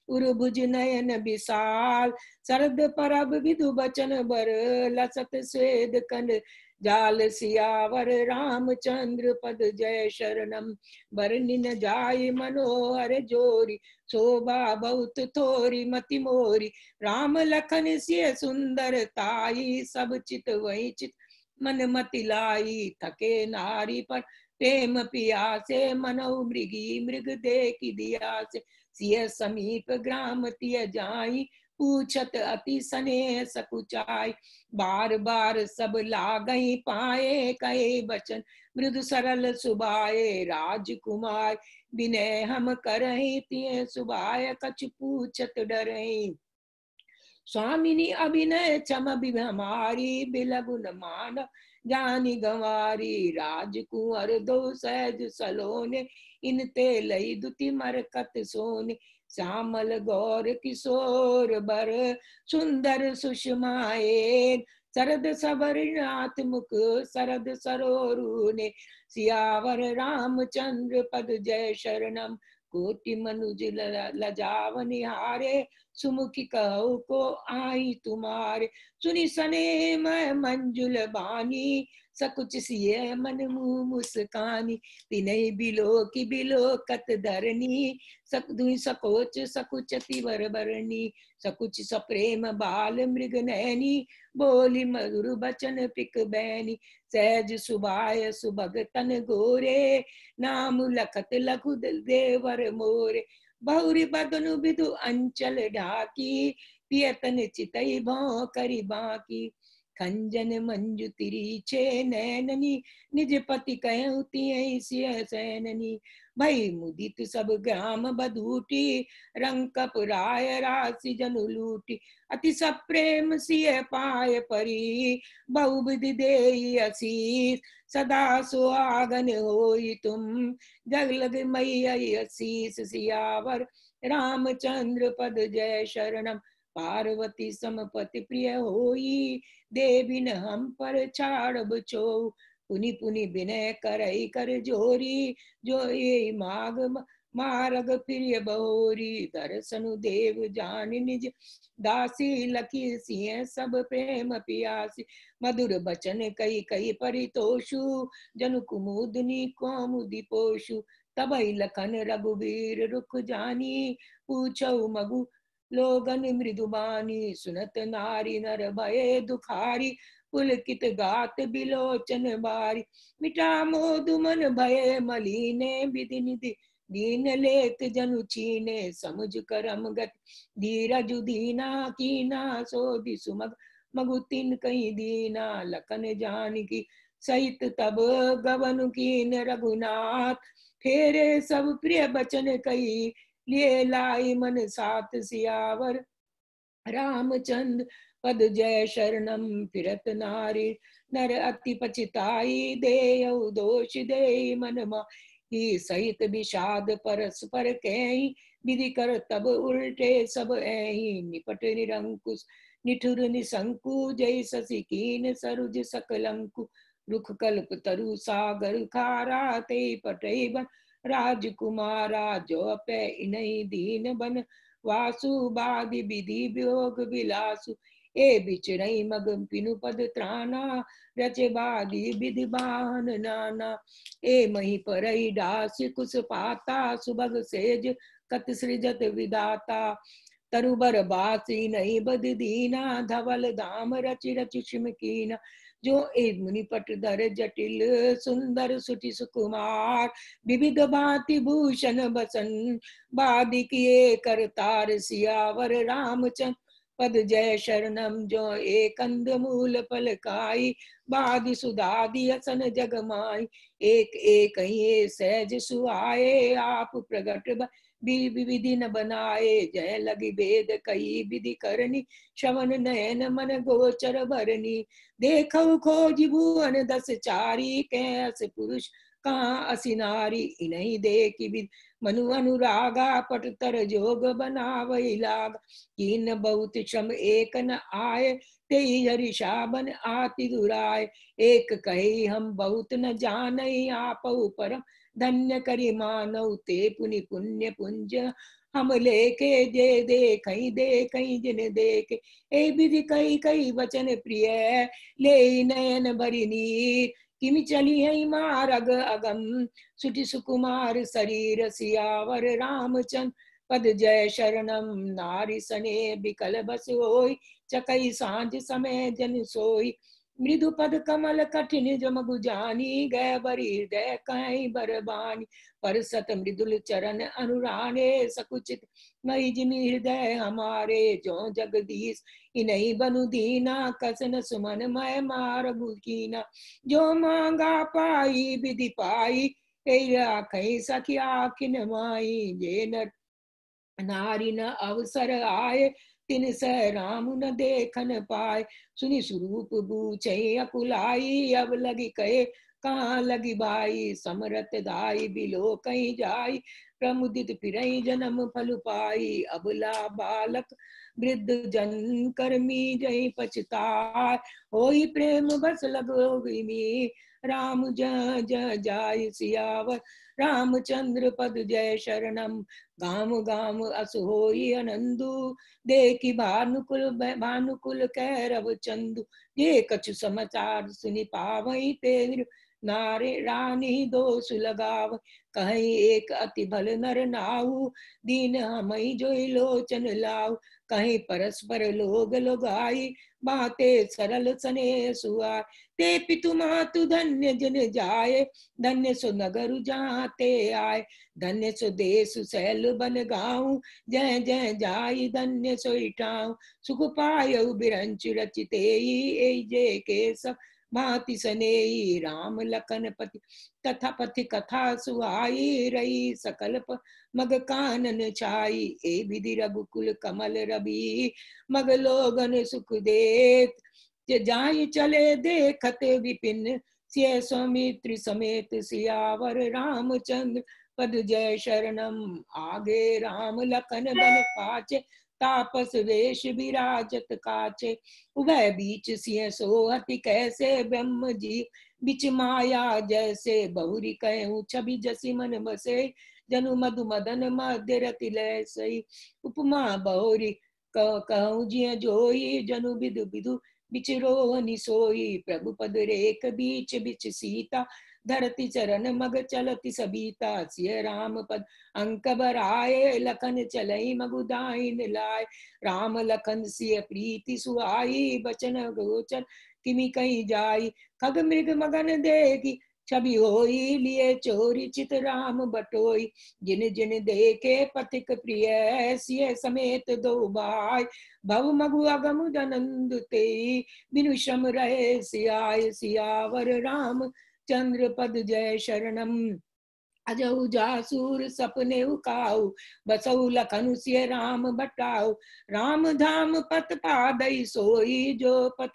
उर्भुज नयन विशाल, शरद परब विधु बचन बर, लसत स्वेद कंड जाल सियावर रामचंद्र पद जय शरणम। बरनि न जाय मनोहर जोरी, शोभा बहुत थोरी मति मोरी। राम लखन सिय सुंदर ताई, सब चित वही चित मन मति लाई। थके नारी पर प्रेम पियासे, मनौ मृगी मृग देखी दिया से। सिय समीप ग्राम तिय जाई, पूछत अति स्नेह सकुचाई। बार बार सब लागई पाए, कहे बचन मृदु सरल सुबाए। राजकुमार विनय हम करहि, तिय सुबाय कछु पूछत डरहि। स्वामिनी अभिनय क्षम हमारी, बिलगुन मान जानी गंवारी। राजकुंवर दो सहज सलोने, इनते लई दुति मरकत सोने। श्यामल गौर किशोर बर, सुंदर सुषमाए। शरद सबर नाथ मुख, शरद सरोरु ने। सियावर रामचंद्र पद जय शरणम। कोटि मनुज लजाव निहारे, सुमुखी कहो को आई तुम्हारे। सुनी सने मैं मंजुल बानी, सकुच सिय मन मुँह मुस्कानी। तिनहि बिलो की बिलो कत धरनी, दुई सकोच सकुच तिवर बरनी। सकुच सप्रेम बाल मृग नैनी, बोली मधुर बचन पिक बैनी। सहज सुबाय सुभग तन गोरे, नाम लखत लघु देवर मोरे। बहुरी बदनु बिदु अंचल ढाकी, पियतन चितई भौ करी बाकी। खंजन मंजु तिरीछे नैननी, निज पति कहु तियहि सिय सैननी। भई मुदित सब ग्राम बधूटी, रंग कपुराय राशि जनु लूटी। अति सप्रेम सिय पाय परी, बहु विधि देई असीस। सदा सुहागन होई तुम, जग लग मई असीस। सियावर रामचंद्र पद जय शरणम। पार्वती समपति प्रिय होई, देविन हम पर छाड़ब छो। पुनि पुनि विनय करई कर जोरी, जो ये माग मारग प्रिय बहोरी। दर्शनु देव जान निज दासी, लखी सिंह सब प्रेम पियासी। मधुर बचन कई कई परितोषु, जनु कुमुदनी कौमुदी पोषु। तबई लखन रघुवीर रुख जानी, पूछौ मगु लोगन मृदुबानी। सुनत नारी नर भये दुखारी, पुलकित गात बिलोचन बारी। मिटा मोदु मन भय मलीने, विधि निधि दीन लेत जनु चीने। समुझ करम गत धीरजु दीना, कीना सोधि सुमग मगु तिन कहीं दीना। लखन जानकी सहित तब गवन कीन रघुनाथ, फेरे सब प्रिय बचन कही, लिए लाई मन साथ। सियावर रामचंद्र पद जय शरणम। फिरत नारी नर अति पछिताई, देयौ दोष दे मन माही। सहित विषाद परस्पर कहि, विधि कर तब उल्टे सब ऐहि। निपट निरंकुश निठुर निशंकु, जय शशि कीन सरुज सकलंकु। रुख कल्प तरु सागर खारा, ते पटई बन राजकुमारा। जो पै इनहि दीन बन वासु, बादि विधि वियोग विलासु। ए बिचरई मग पिनु पद त्राना, रचे बादी विधि बाहन नाना। ए मही परई डास कुस पाता, सुभग सेज कत सृजत विदाता। तरुबर बासी नहीं बद दीना, धवल धाम रचि रचि शिमकीना। जो ए मुनि पट धर जटिल, सुंदर सुटि सुकुमार। विविध भांति भूषण बसन, बादी किए करतार। सियावर रामचंद्र पद जय शरणम। जो एक कंद मूल फल खाई, बादी सुधादी असन जग माई। एक एक ये सहज सुआए, आप प्रगट विधि न बनाए। जय लगी वेद कई विधि करनी, श्रवण नयन मन गोचर भरनी। देखो खोज भुवन दस चारी, कैस पुरुष कहाँ असी नारी। इन्हीं देखी विधि मनु अनुरागा, पटतर जोग बनावई लाग। कीन बहुत श्रम एक न आए, तेई हरिषा बन आति दुराय। एक कही हम बहुत न जानई, आपहु परम धन्य करी मानव ते पुनि पुण्य पुंज हम लेके दे कहीं जिन देखे ए विधि कई कई वचन प्रिय ले नयन भरी नीर किमि चली है मारग अगम सुटि सुकुमार शरीर सियावर रामचंद्र पद जय शरणम नारी सने बिकल बस होई चकई सांझ समय जन सोई मृदु पद कमल कठिन जमगु जानी गय बरी हृदय कहीं बरबानी पर सत मृदुल चरण अनुराने सकुचित मई जिमि हृदय हमारे जो जगदीश इन्हीं बनु दीना कसन सुमन मय मार कीना जो मांगा पाई विधि पाई तेरा कहीं सखिया किन माई जे नर नारी न अवसर आए तिन स राम न देखन पाए सुनि स्वरूप बूझे अकुलाई अब लगी कहे कहाँ लगी बाई समरथ दाई बिलो कहीं जाई प्रमुदित फिरई जन्म फल पाई अबला बालक वृद्ध जन कर्मी जय पछताय होई प्रेम बस लगो विमी राम ज जाय सियावर रामचंद्र पद जय शरणम गाम गाम अस होई आनंदु देखी भानुकुल कैरव चंदु ये कछु समाचार सुनि पावई ते नारे रानी दोष लगाव कहीं एक अति भल नर नाऊ दीन हमई जोई लोचन लाऊ कहीं परस्पर लोग लोगाई बाते सरल सने सुआ ते पितु मातु धन्य जन जाए धन्य सो नगर जाते आए धन्य सो देश सैल बन गाऊं जय जय जाई धन्य सो इठाऊं सुख पाय बिरंच रचिते जय के सब भांति सनेई राम लखन पति तथा पति कथा सुहाई रही सकल मग कानन छाई ए विधि रघुकुल कमल रवि मग लोगन सुख देत जाई चले देखत विपिन सिय सौमित्र समेत सियावर रामचंद्र पद जय शरणम आगे राम लखन बन पाचे तापस वेश विराजत काचे उभय बीच सिंह सोहति कैसे ब्रह्म जी बिच माया जैसे बहुरी कहूँ छवि जसी मन बसे जनु मधु मदन मध्य रति लय सही उपमा बहुरी कहूँ जिय जोई जनु विदु विदु बिच रोहनि सोई प्रभु पद रेख बीच बिच सीता धरती चरण मग चलति सबीता सिय राम पद अंक बराए लखन चलई मगुदाइन लाए राम लखन सिय प्रीति सुहाई बचन गोचर किमि कहीं जाई खग मृग मगन देगी छवि होई लिए चोरी चित राम बटोई जिन जिन देखे पथिक प्रिय सिय समेत दो भाई भव मगु अगम जनंद ते बिनु श्रम रहे सियाय सियावर राम चंद्र पद जय शरणम अजऊ जासूर सपने उकाऊ बसऊ लखनु सिय राम बटाऊ राम धाम पत पादई सोई जो पत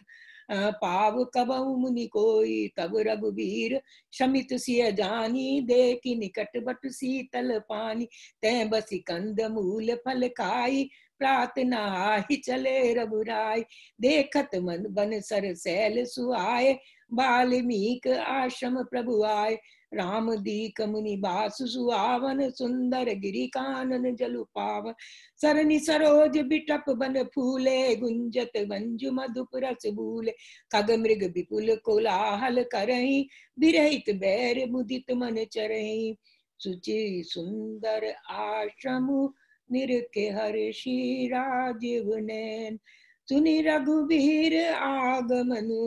पाव कबऊ मुनि कोई तब रघुवीर शमित सिय जानी देखी निकट बट शीतल पानी तै बसी कंद मूल फल खाई प्रार्थना ही चले रघुराई देखत मन बन सर सैल सुहाए बाल्मीक आश्रम प्रभु आए राम दीक मुनि बासु सुहावन सुंदर गिरि कानन जलु पावन सरनि सरोज बिटप बन फूले गुंजत वंजु मधुप रस भूले खग मृग विपुल कोलाहल करही बिरहित बैर मुदित मन चरही सुचि सुंदर आश्रम निरखे हर्षि राजीव नैन सुनि रघुवीर आगमनु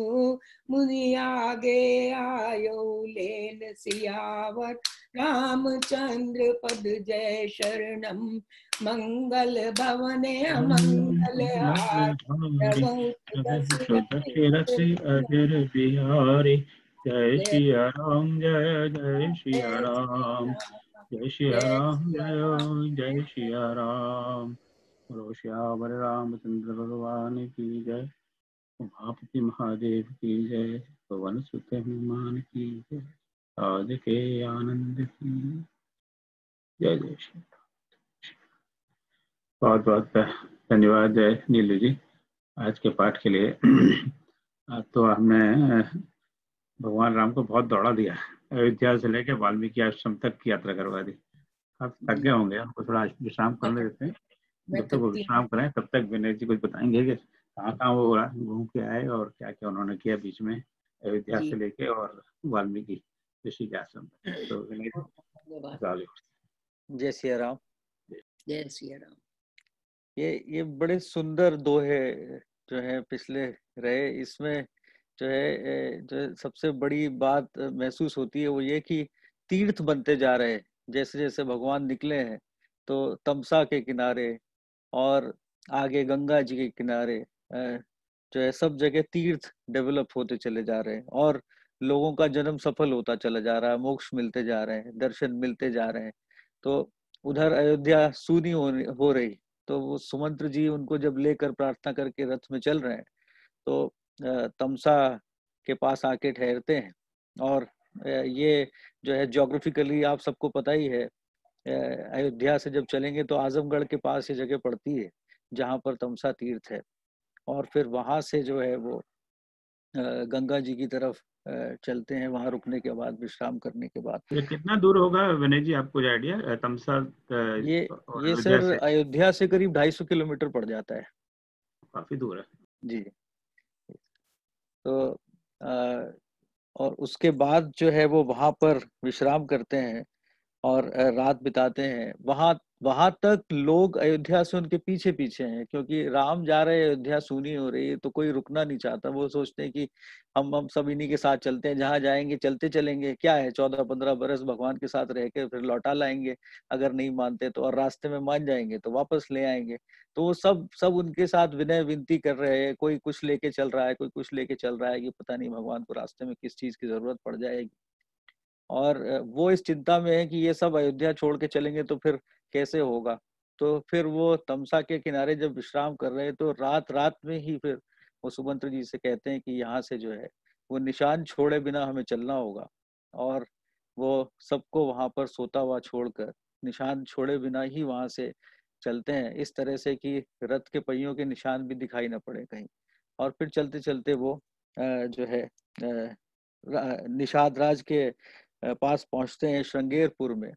मुनि आगे आयो लेन सियावर रामचंद्र पद जय शरणम मंगल भवने अमंगल अजर बिहारी जय सिया राम जय जय सिया राम जय सिया राम जय सिया राम श्यावर रामचंद्र भगवान की जय उमापति महादेव की जय पवन सुत हनुमान की जय आज के आनंद की जय जय श्री बहुत बहुत धन्यवाद जय नीलू जी आज के पाठ के लिए। आज तो हमने भगवान राम को बहुत दौड़ा दिया। अयोध्या से लेके वाल्मीकि आश्रम तक की यात्रा करवा दी। आप थक गए होंगे, उनको थोड़ा विश्राम करने देते हैं। मैं जब तक वो थकती विश्राम करें तब तक विनय जी कुछ बताएंगे कि कहाँ कहाँ वो घूम के आए और क्या क्या उन्होंने किया बीच में, अयोध्या जी। से लेके और वाल्मीकि ऋषि के आश्रम तक। तो विनय जी, धन्यवाद। चालू। जय सिया राम। जय सिया राम। ये बड़े सुंदर दोहे जो है पिछले रहे। इसमें जो है सबसे बड़ी बात महसूस होती है वो ये कि तीर्थ बनते जा रहे हैं। जैसे जैसे भगवान निकले हैं तो तमसा के किनारे और आगे गंगा जी के किनारे जो है सब जगह तीर्थ डेवलप होते चले जा रहे हैं और लोगों का जन्म सफल होता चला जा रहा है, मोक्ष मिलते जा रहे हैं, दर्शन मिलते जा रहे हैं। तो उधर अयोध्या सूनी हो रही, तो वो सुमंत्र जी उनको जब लेकर प्रार्थना करके रथ में चल रहे हैं तो तमसा के पास आके ठहरते हैं। और ये जो है ज्योग्राफिकली आप सबको पता ही है, अयोध्या से जब चलेंगे तो आजमगढ़ के पास ये जगह पड़ती है जहाँ पर तमसा तीर्थ है। और फिर वहां से जो है वो गंगा जी की तरफ चलते हैं, वहां रुकने के बाद, विश्राम करने के बाद। ये कितना दूर होगा विनय जी, आपको जो आइडिया तमसा ये और ये अयोध्या सर से? अयोध्या से करीब 250 किलोमीटर पड़ जाता है काफी दूर है जी। तो और उसके बाद जो है वो वहां पर विश्राम करते हैं और रात बिताते हैं। वहां वहां तक लोग अयोध्या से उनके पीछे पीछे हैं, क्योंकि राम जा रहे हैं, अयोध्या सूनी हो रही है, तो कोई रुकना नहीं चाहता। वो सोचते हैं कि हम सब इन्हीं के साथ चलते हैं, जहां जाएंगे चलते चलेंगे, क्या है 14-15 बरस भगवान के साथ रह के फिर लौटा लाएंगे। अगर नहीं मानते तो, और रास्ते में मान जाएंगे तो वापस ले आएंगे। तो वो सब सब उनके साथ विनय विनती कर रहे हैं। कोई कुछ लेके चल रहा है, कोई कुछ लेके चल रहा है कि पता नहीं भगवान को रास्ते में किस चीज की जरूरत पड़ जाएगी। और वो इस चिंता में है कि ये सब अयोध्या छोड़ के चलेंगे तो फिर कैसे होगा। तो फिर वो तमसा के किनारे जब विश्राम कर रहे हैं तो रात रात में ही फिर वो सुमंत्र जी से कहते हैं कि यहाँ से जो है वो निशान छोड़े बिना हमें चलना होगा। और वो सबको वहां पर सोता हुआ छोड़कर निशान छोड़े बिना ही वहां से चलते हैं, इस तरह से कि रथ के पहियों के निशान भी दिखाई ना पड़े कहीं। और फिर चलते चलते वो जो है निषाद राज के पास पहुंचते हैं श्रृंगेरपुर में।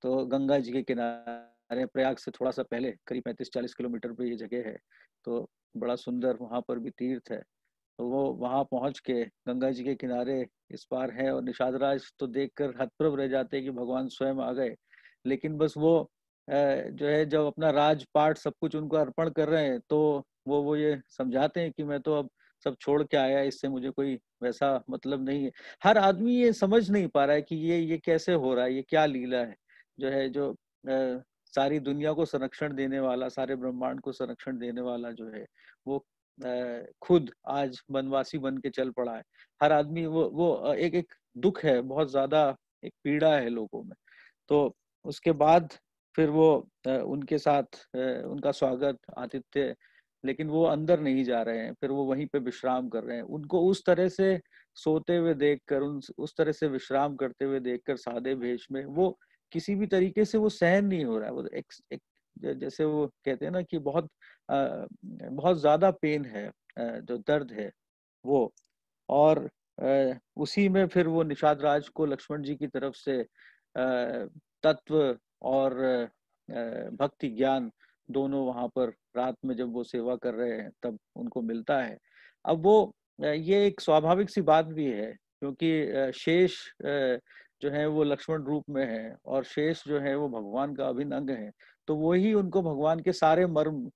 तो गंगा जी के किनारे, प्रयाग से थोड़ा सा पहले करीब 35-40 किलोमीटर पे ये जगह है। तो बड़ा सुंदर वहां पर भी तीर्थ है। तो वो वहां पहुंच के गंगा जी के किनारे इस पार है और निषाद राज तो देखकर हतप्रभ रह जाते हैं कि भगवान स्वयं आ गए। लेकिन बस वो जो है जब अपना राजपाट सब कुछ उनको अर्पण कर रहे हैं तो वो ये समझाते हैं कि मैं तो अब सब छोड़ के आया, इससे मुझे कोई वैसा मतलब नहीं है। हर आदमी ये समझ नहीं पा रहा है कि ये कैसे हो रहा है, ये क्या लीला है। जो है जो सारी दुनिया को संरक्षण देने वाला, सारे ब्रह्मांड को संरक्षण देने वाला जो है वो खुद आज वनवासी बन के चल पड़ा है। हर आदमी वो एक एक दुख है, बहुत ज्यादा एक पीड़ा है लोगों में। तो उसके बाद फिर वो उनके साथ उनका स्वागत, आतिथ्य, लेकिन वो अंदर नहीं जा रहे हैं। फिर वो वहीं पे विश्राम कर रहे हैं। उनको उस तरह से सोते हुए देखकर, उस तरह से विश्राम करते हुए देखकर सादे भेष में, वो किसी भी तरीके से वो सहन नहीं हो रहा है। वो एक जैसे वो कहते हैं ना कि बहुत ज्यादा पेन है, जो दर्द है वो। और उसी में फिर वो निषाद राज को लक्ष्मण जी की तरफ से तत्व और भक्ति ज्ञान दोनों वहां पर रात में जब वो सेवा कर रहे हैं तब उनको मिलता है। अब वो ये एक स्वाभाविक सी बात भी है, क्योंकि शेष जो है वो लक्ष्मण रूप में है और शेष जो है वो भगवान का अभिन्न अंग है। तो वही उनको भगवान के सारे मर्म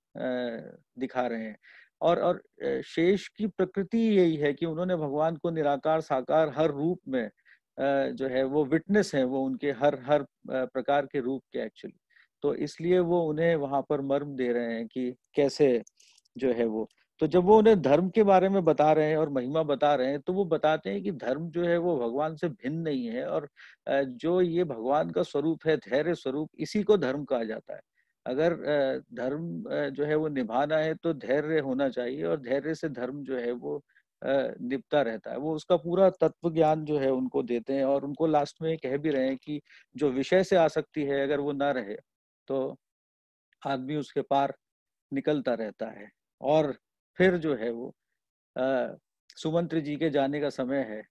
दिखा रहे हैं। और शेष की प्रकृति यही है कि उन्होंने भगवान को निराकार साकार हर रूप में जो है वो विटनेस है, वो उनके हर हर प्रकार के रूप के एक्चुअली। तो इसलिए वो उन्हें वहां पर मर्म दे रहे हैं कि कैसे जो है वो। तो जब वो उन्हें धर्म के बारे में बता रहे हैं और महिमा बता रहे हैं तो वो बताते हैं कि धर्म जो है वो भगवान से भिन्न नहीं है। और जो ये भगवान का स्वरूप है, धैर्य स्वरूप, इसी को धर्म कहा जाता है। अगर धर्म जो है वो निभाना है तो धैर्य होना चाहिए, और धैर्य से धर्म जो है वो निपटा रहता है। वो उसका पूरा तत्व ज्ञान जो है उनको देते हैं। और उनको लास्ट में कह भी रहे हैं कि जो विषय से आसक्ति है अगर वो ना रहे तो आदमी उसके पार निकलता रहता है। और फिर जो है वो सुमंत्र जी के जाने का समय है।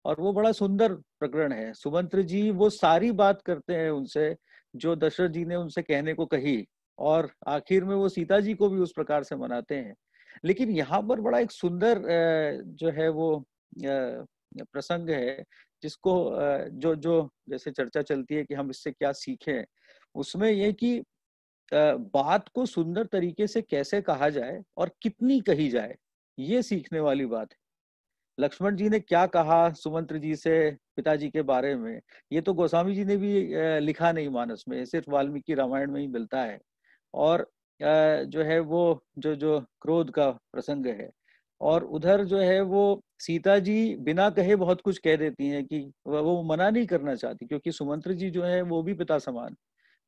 और वो बड़ा सुंदर प्रकरण है। सुमंत्र जी वो सारी बात करते हैं उनसे जो दशरथ जी ने उनसे कहने को कही, और आखिर में वो सीता जी को भी उस प्रकार से मनाते हैं। लेकिन यहाँ पर बड़ा एक सुंदर जो है वो प्रसंग है, जिसको जो जो जैसे चर्चा चलती है कि हम इससे क्या सीखें, उसमें ये कि बात को सुंदर तरीके से कैसे कहा जाए और कितनी कही जाए, ये सीखने वाली बात है। लक्ष्मण जी ने क्या कहा सुमंत्र जी से पिताजी के बारे में, ये तो गोस्वामी जी ने भी लिखा नहीं मानस में, सिर्फ वाल्मीकि रामायण में ही मिलता है। और जो है वो जो जो क्रोध का प्रसंग है, और उधर जो है वो सीता जी बिना कहे बहुत कुछ कह देती हैं कि वो मना नहीं करना चाहती, क्योंकि सुमंत्र जी जो है वो भी पिता समान,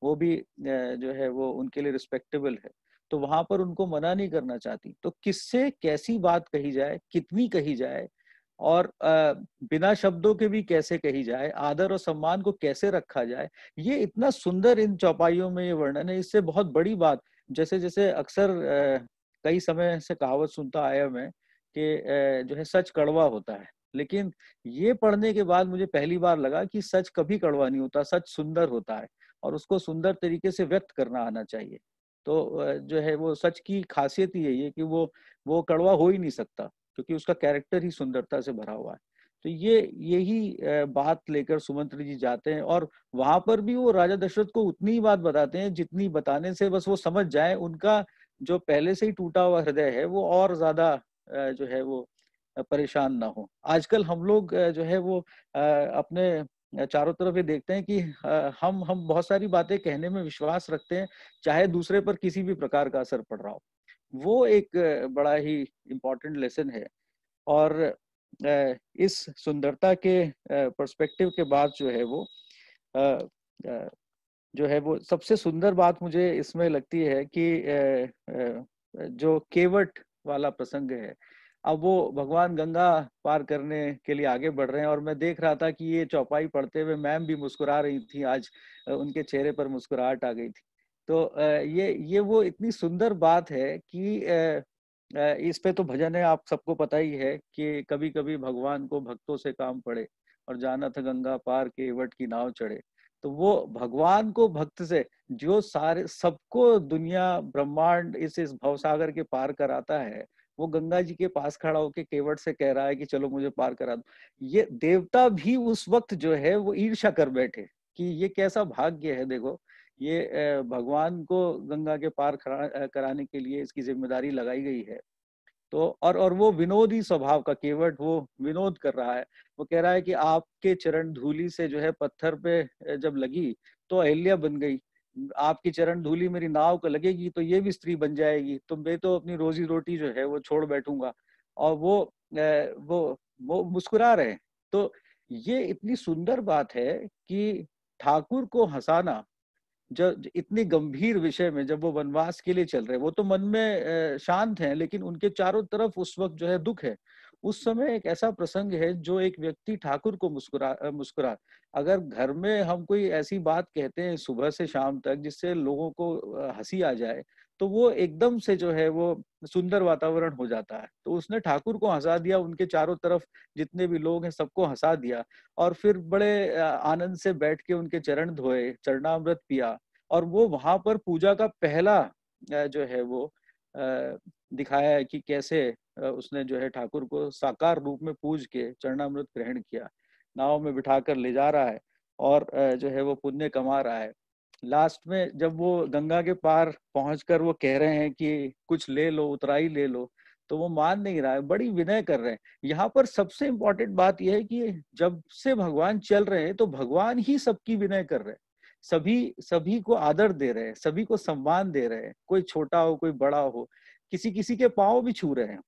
वो भी जो है वो उनके लिए रिस्पेक्टेबल है, तो वहां पर उनको मना नहीं करना चाहती। तो किससे कैसी बात कही जाए, कितनी कही जाए, और बिना शब्दों के भी कैसे कही जाए, आदर और सम्मान को कैसे रखा जाए, ये इतना सुंदर इन चौपाइयों में ये वर्णन है। इससे बहुत बड़ी बात, जैसे जैसे अक्सर कई समय से कहावत सुनता आया मैं कि जो है सच कड़वा होता है, लेकिन ये पढ़ने के बाद मुझे पहली बार लगा कि सच कभी कड़वा नहीं होता, सच सुंदर होता है, और उसको सुंदर तरीके से व्यक्त करना आना चाहिए। तो जो है वो सच की खासियत ही यही है कि वो कड़वा हो ही नहीं सकता, क्योंकि उसका कैरेक्टर ही सुंदरता से भरा हुआ है। तो यही बात लेकर सुमंत्र जी जाते हैं, और वहां पर भी वो राजा दशरथ को उतनी ही बात बताते हैं जितनी बताने से बस वो समझ जाए, उनका जो पहले से ही टूटा हुआ हृदय है वो और ज्यादा जो है वो परेशान ना हो। आजकल हम लोग जो है वो अपने चारों तरफ ये देखते हैं कि हम बहुत सारी बातें कहने में विश्वास रखते हैं, चाहे दूसरे पर किसी भी प्रकार का असर पड़ रहा हो। वो एक बड़ा ही इम्पोर्टेंट लेसन है। और इस सुंदरता के पर्सपेक्टिव के बाद जो है वो जो है वो सबसे सुंदर बात मुझे इसमें लगती है कि जो केवट वाला प्रसंग है। अब वो भगवान गंगा पार करने के लिए आगे बढ़ रहे हैं, और मैं देख रहा था कि ये चौपाई पढ़ते हुए मैम भी मुस्कुरा रही थी आज, उनके चेहरे पर मुस्कुराहट आ गई थी। तो ये वो इतनी सुंदर बात है कि इस पे तो भजन है, आप सबको पता ही है कि कभी कभी भगवान को भक्तों से काम पड़े, और जाना था गंगा पार केवट की नाव चढ़े। तो वो भगवान को भक्त से, जो सारे सबको दुनिया ब्रह्मांड इस भवसागर के पार कराता है, वो गंगा जी के पास खड़ा होकर केवट से कह रहा है कि चलो मुझे पार करा दो। ये देवता भी उस वक्त जो है वो ईर्ष्या कर बैठे कि ये कैसा भाग्य है, देखो ये भगवान को गंगा के पार कराने के लिए इसकी जिम्मेदारी लगाई गई है। तो और वो विनोदी स्वभाव का केवट वो विनोद कर रहा है। वो कह रहा है कि आपके चरण धूलि से जो है पत्थर पे जब लगी तो अहिल्या बन गई, आपकी चरण धूलि मेरी नाव को लगेगी तो ये भी स्त्री बन जाएगी, तो मैं तो अपनी रोजी रोटी जो है वो छोड़ बैठूंगा। और वो मुस्कुरा रहे हैं। तो ये इतनी सुंदर बात है कि ठाकुर को हंसाना, जब इतनी गंभीर विषय में जब वो वनवास के लिए चल रहे, वो तो मन में शांत हैं, लेकिन उनके चारों तरफ उस वक्त जो है दुख है। उस समय एक ऐसा प्रसंग है जो एक व्यक्ति ठाकुर को मुस्कुरा, अगर घर में हम कोई ऐसी बात कहते हैं सुबह से शाम तक जिससे लोगों को हंसी आ जाए, तो वो एकदम से जो है वो सुंदर वातावरण हो जाता है। तो उसने ठाकुर को हंसा दिया, उनके चारों तरफ जितने भी लोग हैं सबको हंसा दिया, और फिर बड़े आनंद से बैठ के उनके चरण धोए, चरणामृत पिया। और वो वहां पर पूजा का पहला जो है वो दिखाया है कि कैसे उसने जो है ठाकुर को साकार रूप में पूज के चरणामृत ग्रहण किया, नाव में बिठाकर ले जा रहा है, और जो है वो पुण्य कमा रहा है। लास्ट में जब वो गंगा के पार पहुंचकर वो कह रहे हैं कि कुछ ले लो, उतराई ले लो, तो वो मान नहीं रहा है, बड़ी विनय कर रहे हैं। यहाँ पर सबसे इम्पोर्टेंट बात यह है कि जब से भगवान चल रहे हैं तो भगवान ही सबकी विनय कर रहे हैं, सभी सभी को आदर दे रहे हैं, सभी को सम्मान दे रहे हैं, कोई छोटा हो कोई बड़ा हो, किसी किसी के पांव भी छू रहे हैं।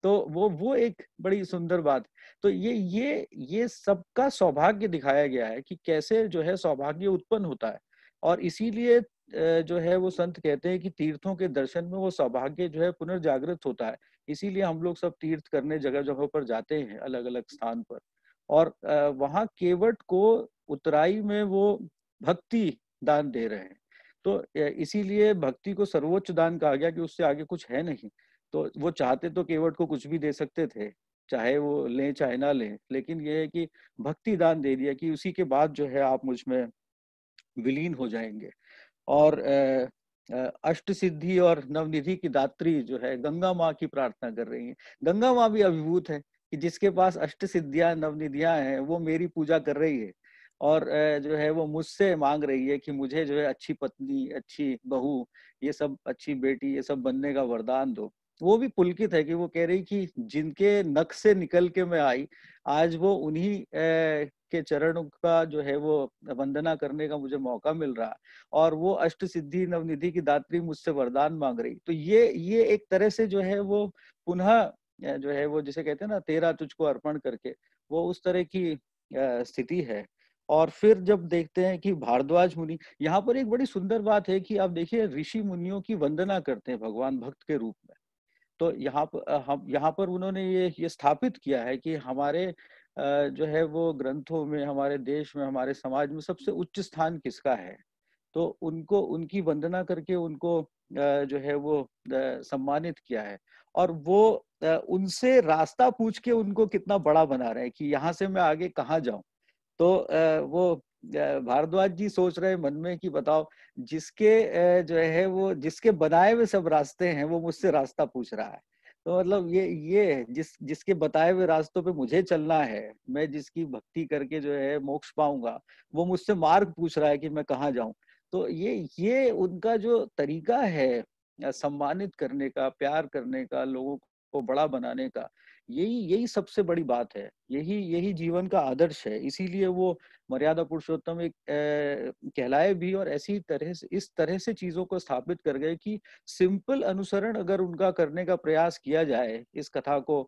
तो वो एक बड़ी सुंदर बात। तो ये सबका सौभाग्य दिखाया गया है कि कैसे जो है सौभाग्य उत्पन्न होता है। और इसीलिए जो है वो संत कहते हैं कि तीर्थों के दर्शन में वो सौभाग्य जो है पुनर्जागृत होता है। इसीलिए हम लोग सब तीर्थ करने जगह जगह पर जाते हैं, अलग अलग स्थान पर। और वहाँ केवट को उतराई में वो भक्ति दान दे रहे हैं। तो इसीलिए भक्ति को सर्वोच्च दान कहा गया कि उससे आगे कुछ है नहीं। तो वो चाहते तो केवट को कुछ भी दे सकते थे, चाहे वो लें चाहे ना लें, लेकिन ये है कि भक्ति दान दे दिया कि उसी के बाद जो है आप मुझ में विलीन हो जाएंगे। और अष्ट सिद्धि और नवनिधि की दात्री जो है गंगा माँ की प्रार्थना कर रही हैं। गंगा माँ भी अभिभूत है कि जिसके पास अष्ट सिद्धियां नवनिधियां हैं वो मेरी पूजा कर रही है, और जो है वो मुझसे मांग रही है कि मुझे जो है अच्छी पत्नी, अच्छी बहू, ये सब, अच्छी बेटी, ये सब बनने का वरदान दो। वो भी पुलकित है कि वो कह रही कि जिनके नख से निकल के मैं आई, आज वो उन्हीं के चरणों का जो है वो वंदना करने का मुझे मौका मिल रहा, और वो अष्ट सिद्धि नवनिधि की दात्री मुझसे वरदान मांग रही। तो ये एक तरह से जो है वो पुनः जो है वो जिसे कहते हैं ना, तेरा तुझको अर्पण करके, वो उस तरह की स्थिति है। और फिर जब देखते हैं कि भारद्वाज मुनि, यहाँ पर एक बड़ी सुंदर बात है कि आप देखिए ऋषि मुनियों की वंदना करते हैं भगवान भक्त के रूप में। तो यहाँ पर उन्होंने ये स्थापित किया है कि हमारे जो है वो ग्रंथों में, हमारे देश में, हमारे समाज में सबसे उच्च स्थान किसका है। तो उनको, उनकी वंदना करके उनको जो है वो सम्मानित किया है, और वो उनसे रास्ता पूछ के उनको कितना बड़ा बना रहे हैं कि यहाँ से मैं आगे कहाँ जाऊं। तो वो भारद्वाज जी सोच रहे मन में कि बताओ, जिसके जो है वो जिसके बनाए हुए सब रास्ते हैं वो मुझसे रास्ता पूछ रहा है। तो मतलब ये जिसके बताए हुए रास्तों पे मुझे चलना है, मैं जिसकी भक्ति करके जो है मोक्ष पाऊंगा, वो मुझसे मार्ग पूछ रहा है कि मैं कहाँ जाऊं। तो ये उनका जो तरीका है सम्मानित करने का, प्यार करने का, लोगों को बड़ा बनाने का, यही यही सबसे बड़ी बात है। यही जीवन का आदर्श है। इसीलिए वो मर्यादा पुरुषोत्तम एक कहलाए भी, और ऐसी तरह से, इस तरह से चीजों को स्थापित कर गए कि सिंपल अनुसरण अगर उनका करने का प्रयास किया जाए, इस कथा को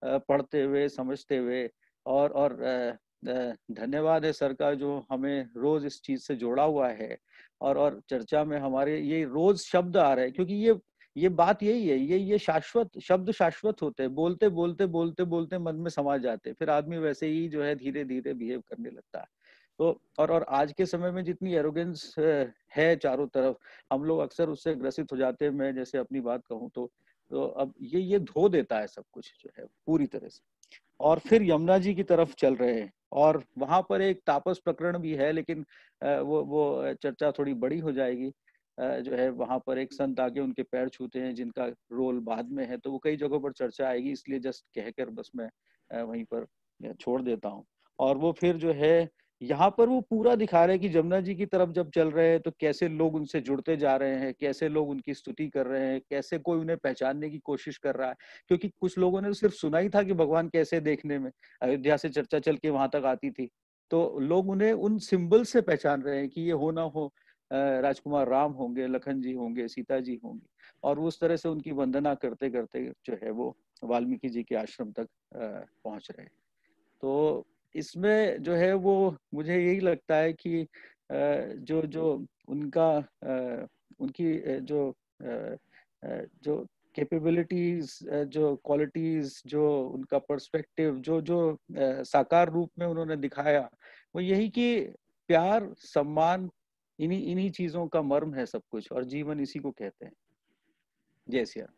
पढ़ते हुए, समझते हुए, और धन्यवाद है सर का जो हमें रोज इस चीज से जोड़ा हुआ है, और चर्चा में हमारे ये रोज शब्द आ रहे हैं, क्योंकि ये बात यही है, ये शाश्वत शब्द, शाश्वत होते हैं, बोलते बोलते बोलते बोलते मन में समा जाते हैं, फिर आदमी वैसे ही जो है धीरे धीरे बिहेव करने लगता है। तो और आज के समय में जितनी एरोगेंस है चारों तरफ, हम लोग अक्सर उससे ग्रसित हो जाते हैं। मैं जैसे अपनी बात कहूँ तो अब ये धो देता है सब कुछ जो है पूरी तरह से। और फिर यमुना जी की तरफ चल रहे हैं, और वहां पर एक तापस प्रकरण भी है, लेकिन वो चर्चा थोड़ी बड़ी हो जाएगी। जो है वहां पर एक संत आके उनके पैर छूते हैं, जिनका रोल बाद में है, तो वो कई जगहों पर चर्चा आएगी, इसलिए जस्ट कहकर बस मैं वहीं पर छोड़ देता हूँ। और वो फिर जो है यहाँ पर वो पूरा दिखा रहे हैं कि जमुना जी की तरफ जब चल रहे हैं तो कैसे लोग उनसे जुड़ते जा रहे हैं, कैसे लोग उनकी स्तुति कर रहे हैं, कैसे कोई उन्हें पहचानने की कोशिश कर रहा है। क्योंकि कुछ लोगों ने सिर्फ सुना ही था कि भगवान कैसे देखने में, अयोध्या से चर्चा चल के वहां तक आती थी, तो लोग उन्हें उन सिंबल से पहचान रहे हैं कि ये हो ना हो राजकुमार राम होंगे, लखन जी होंगे, सीता जी होंगी। और उस तरह से उनकी वंदना करते करते जो है वो वाल्मीकि जी के आश्रम तक पहुंच रहे हैं। तो इसमें जो है वो मुझे यही लगता है कि जो जो उनका उनकी जो कैपेबिलिटीज, जो क्वालिटीज, जो उनका पर्सपेक्टिव, जो जो साकार रूप में उन्होंने दिखाया, वो यही कि प्यार, सम्मान, इन्हीं इन्हीं चीजों का मर्म है सब कुछ, और जीवन इसी को कहते हैं। जय सिया राम।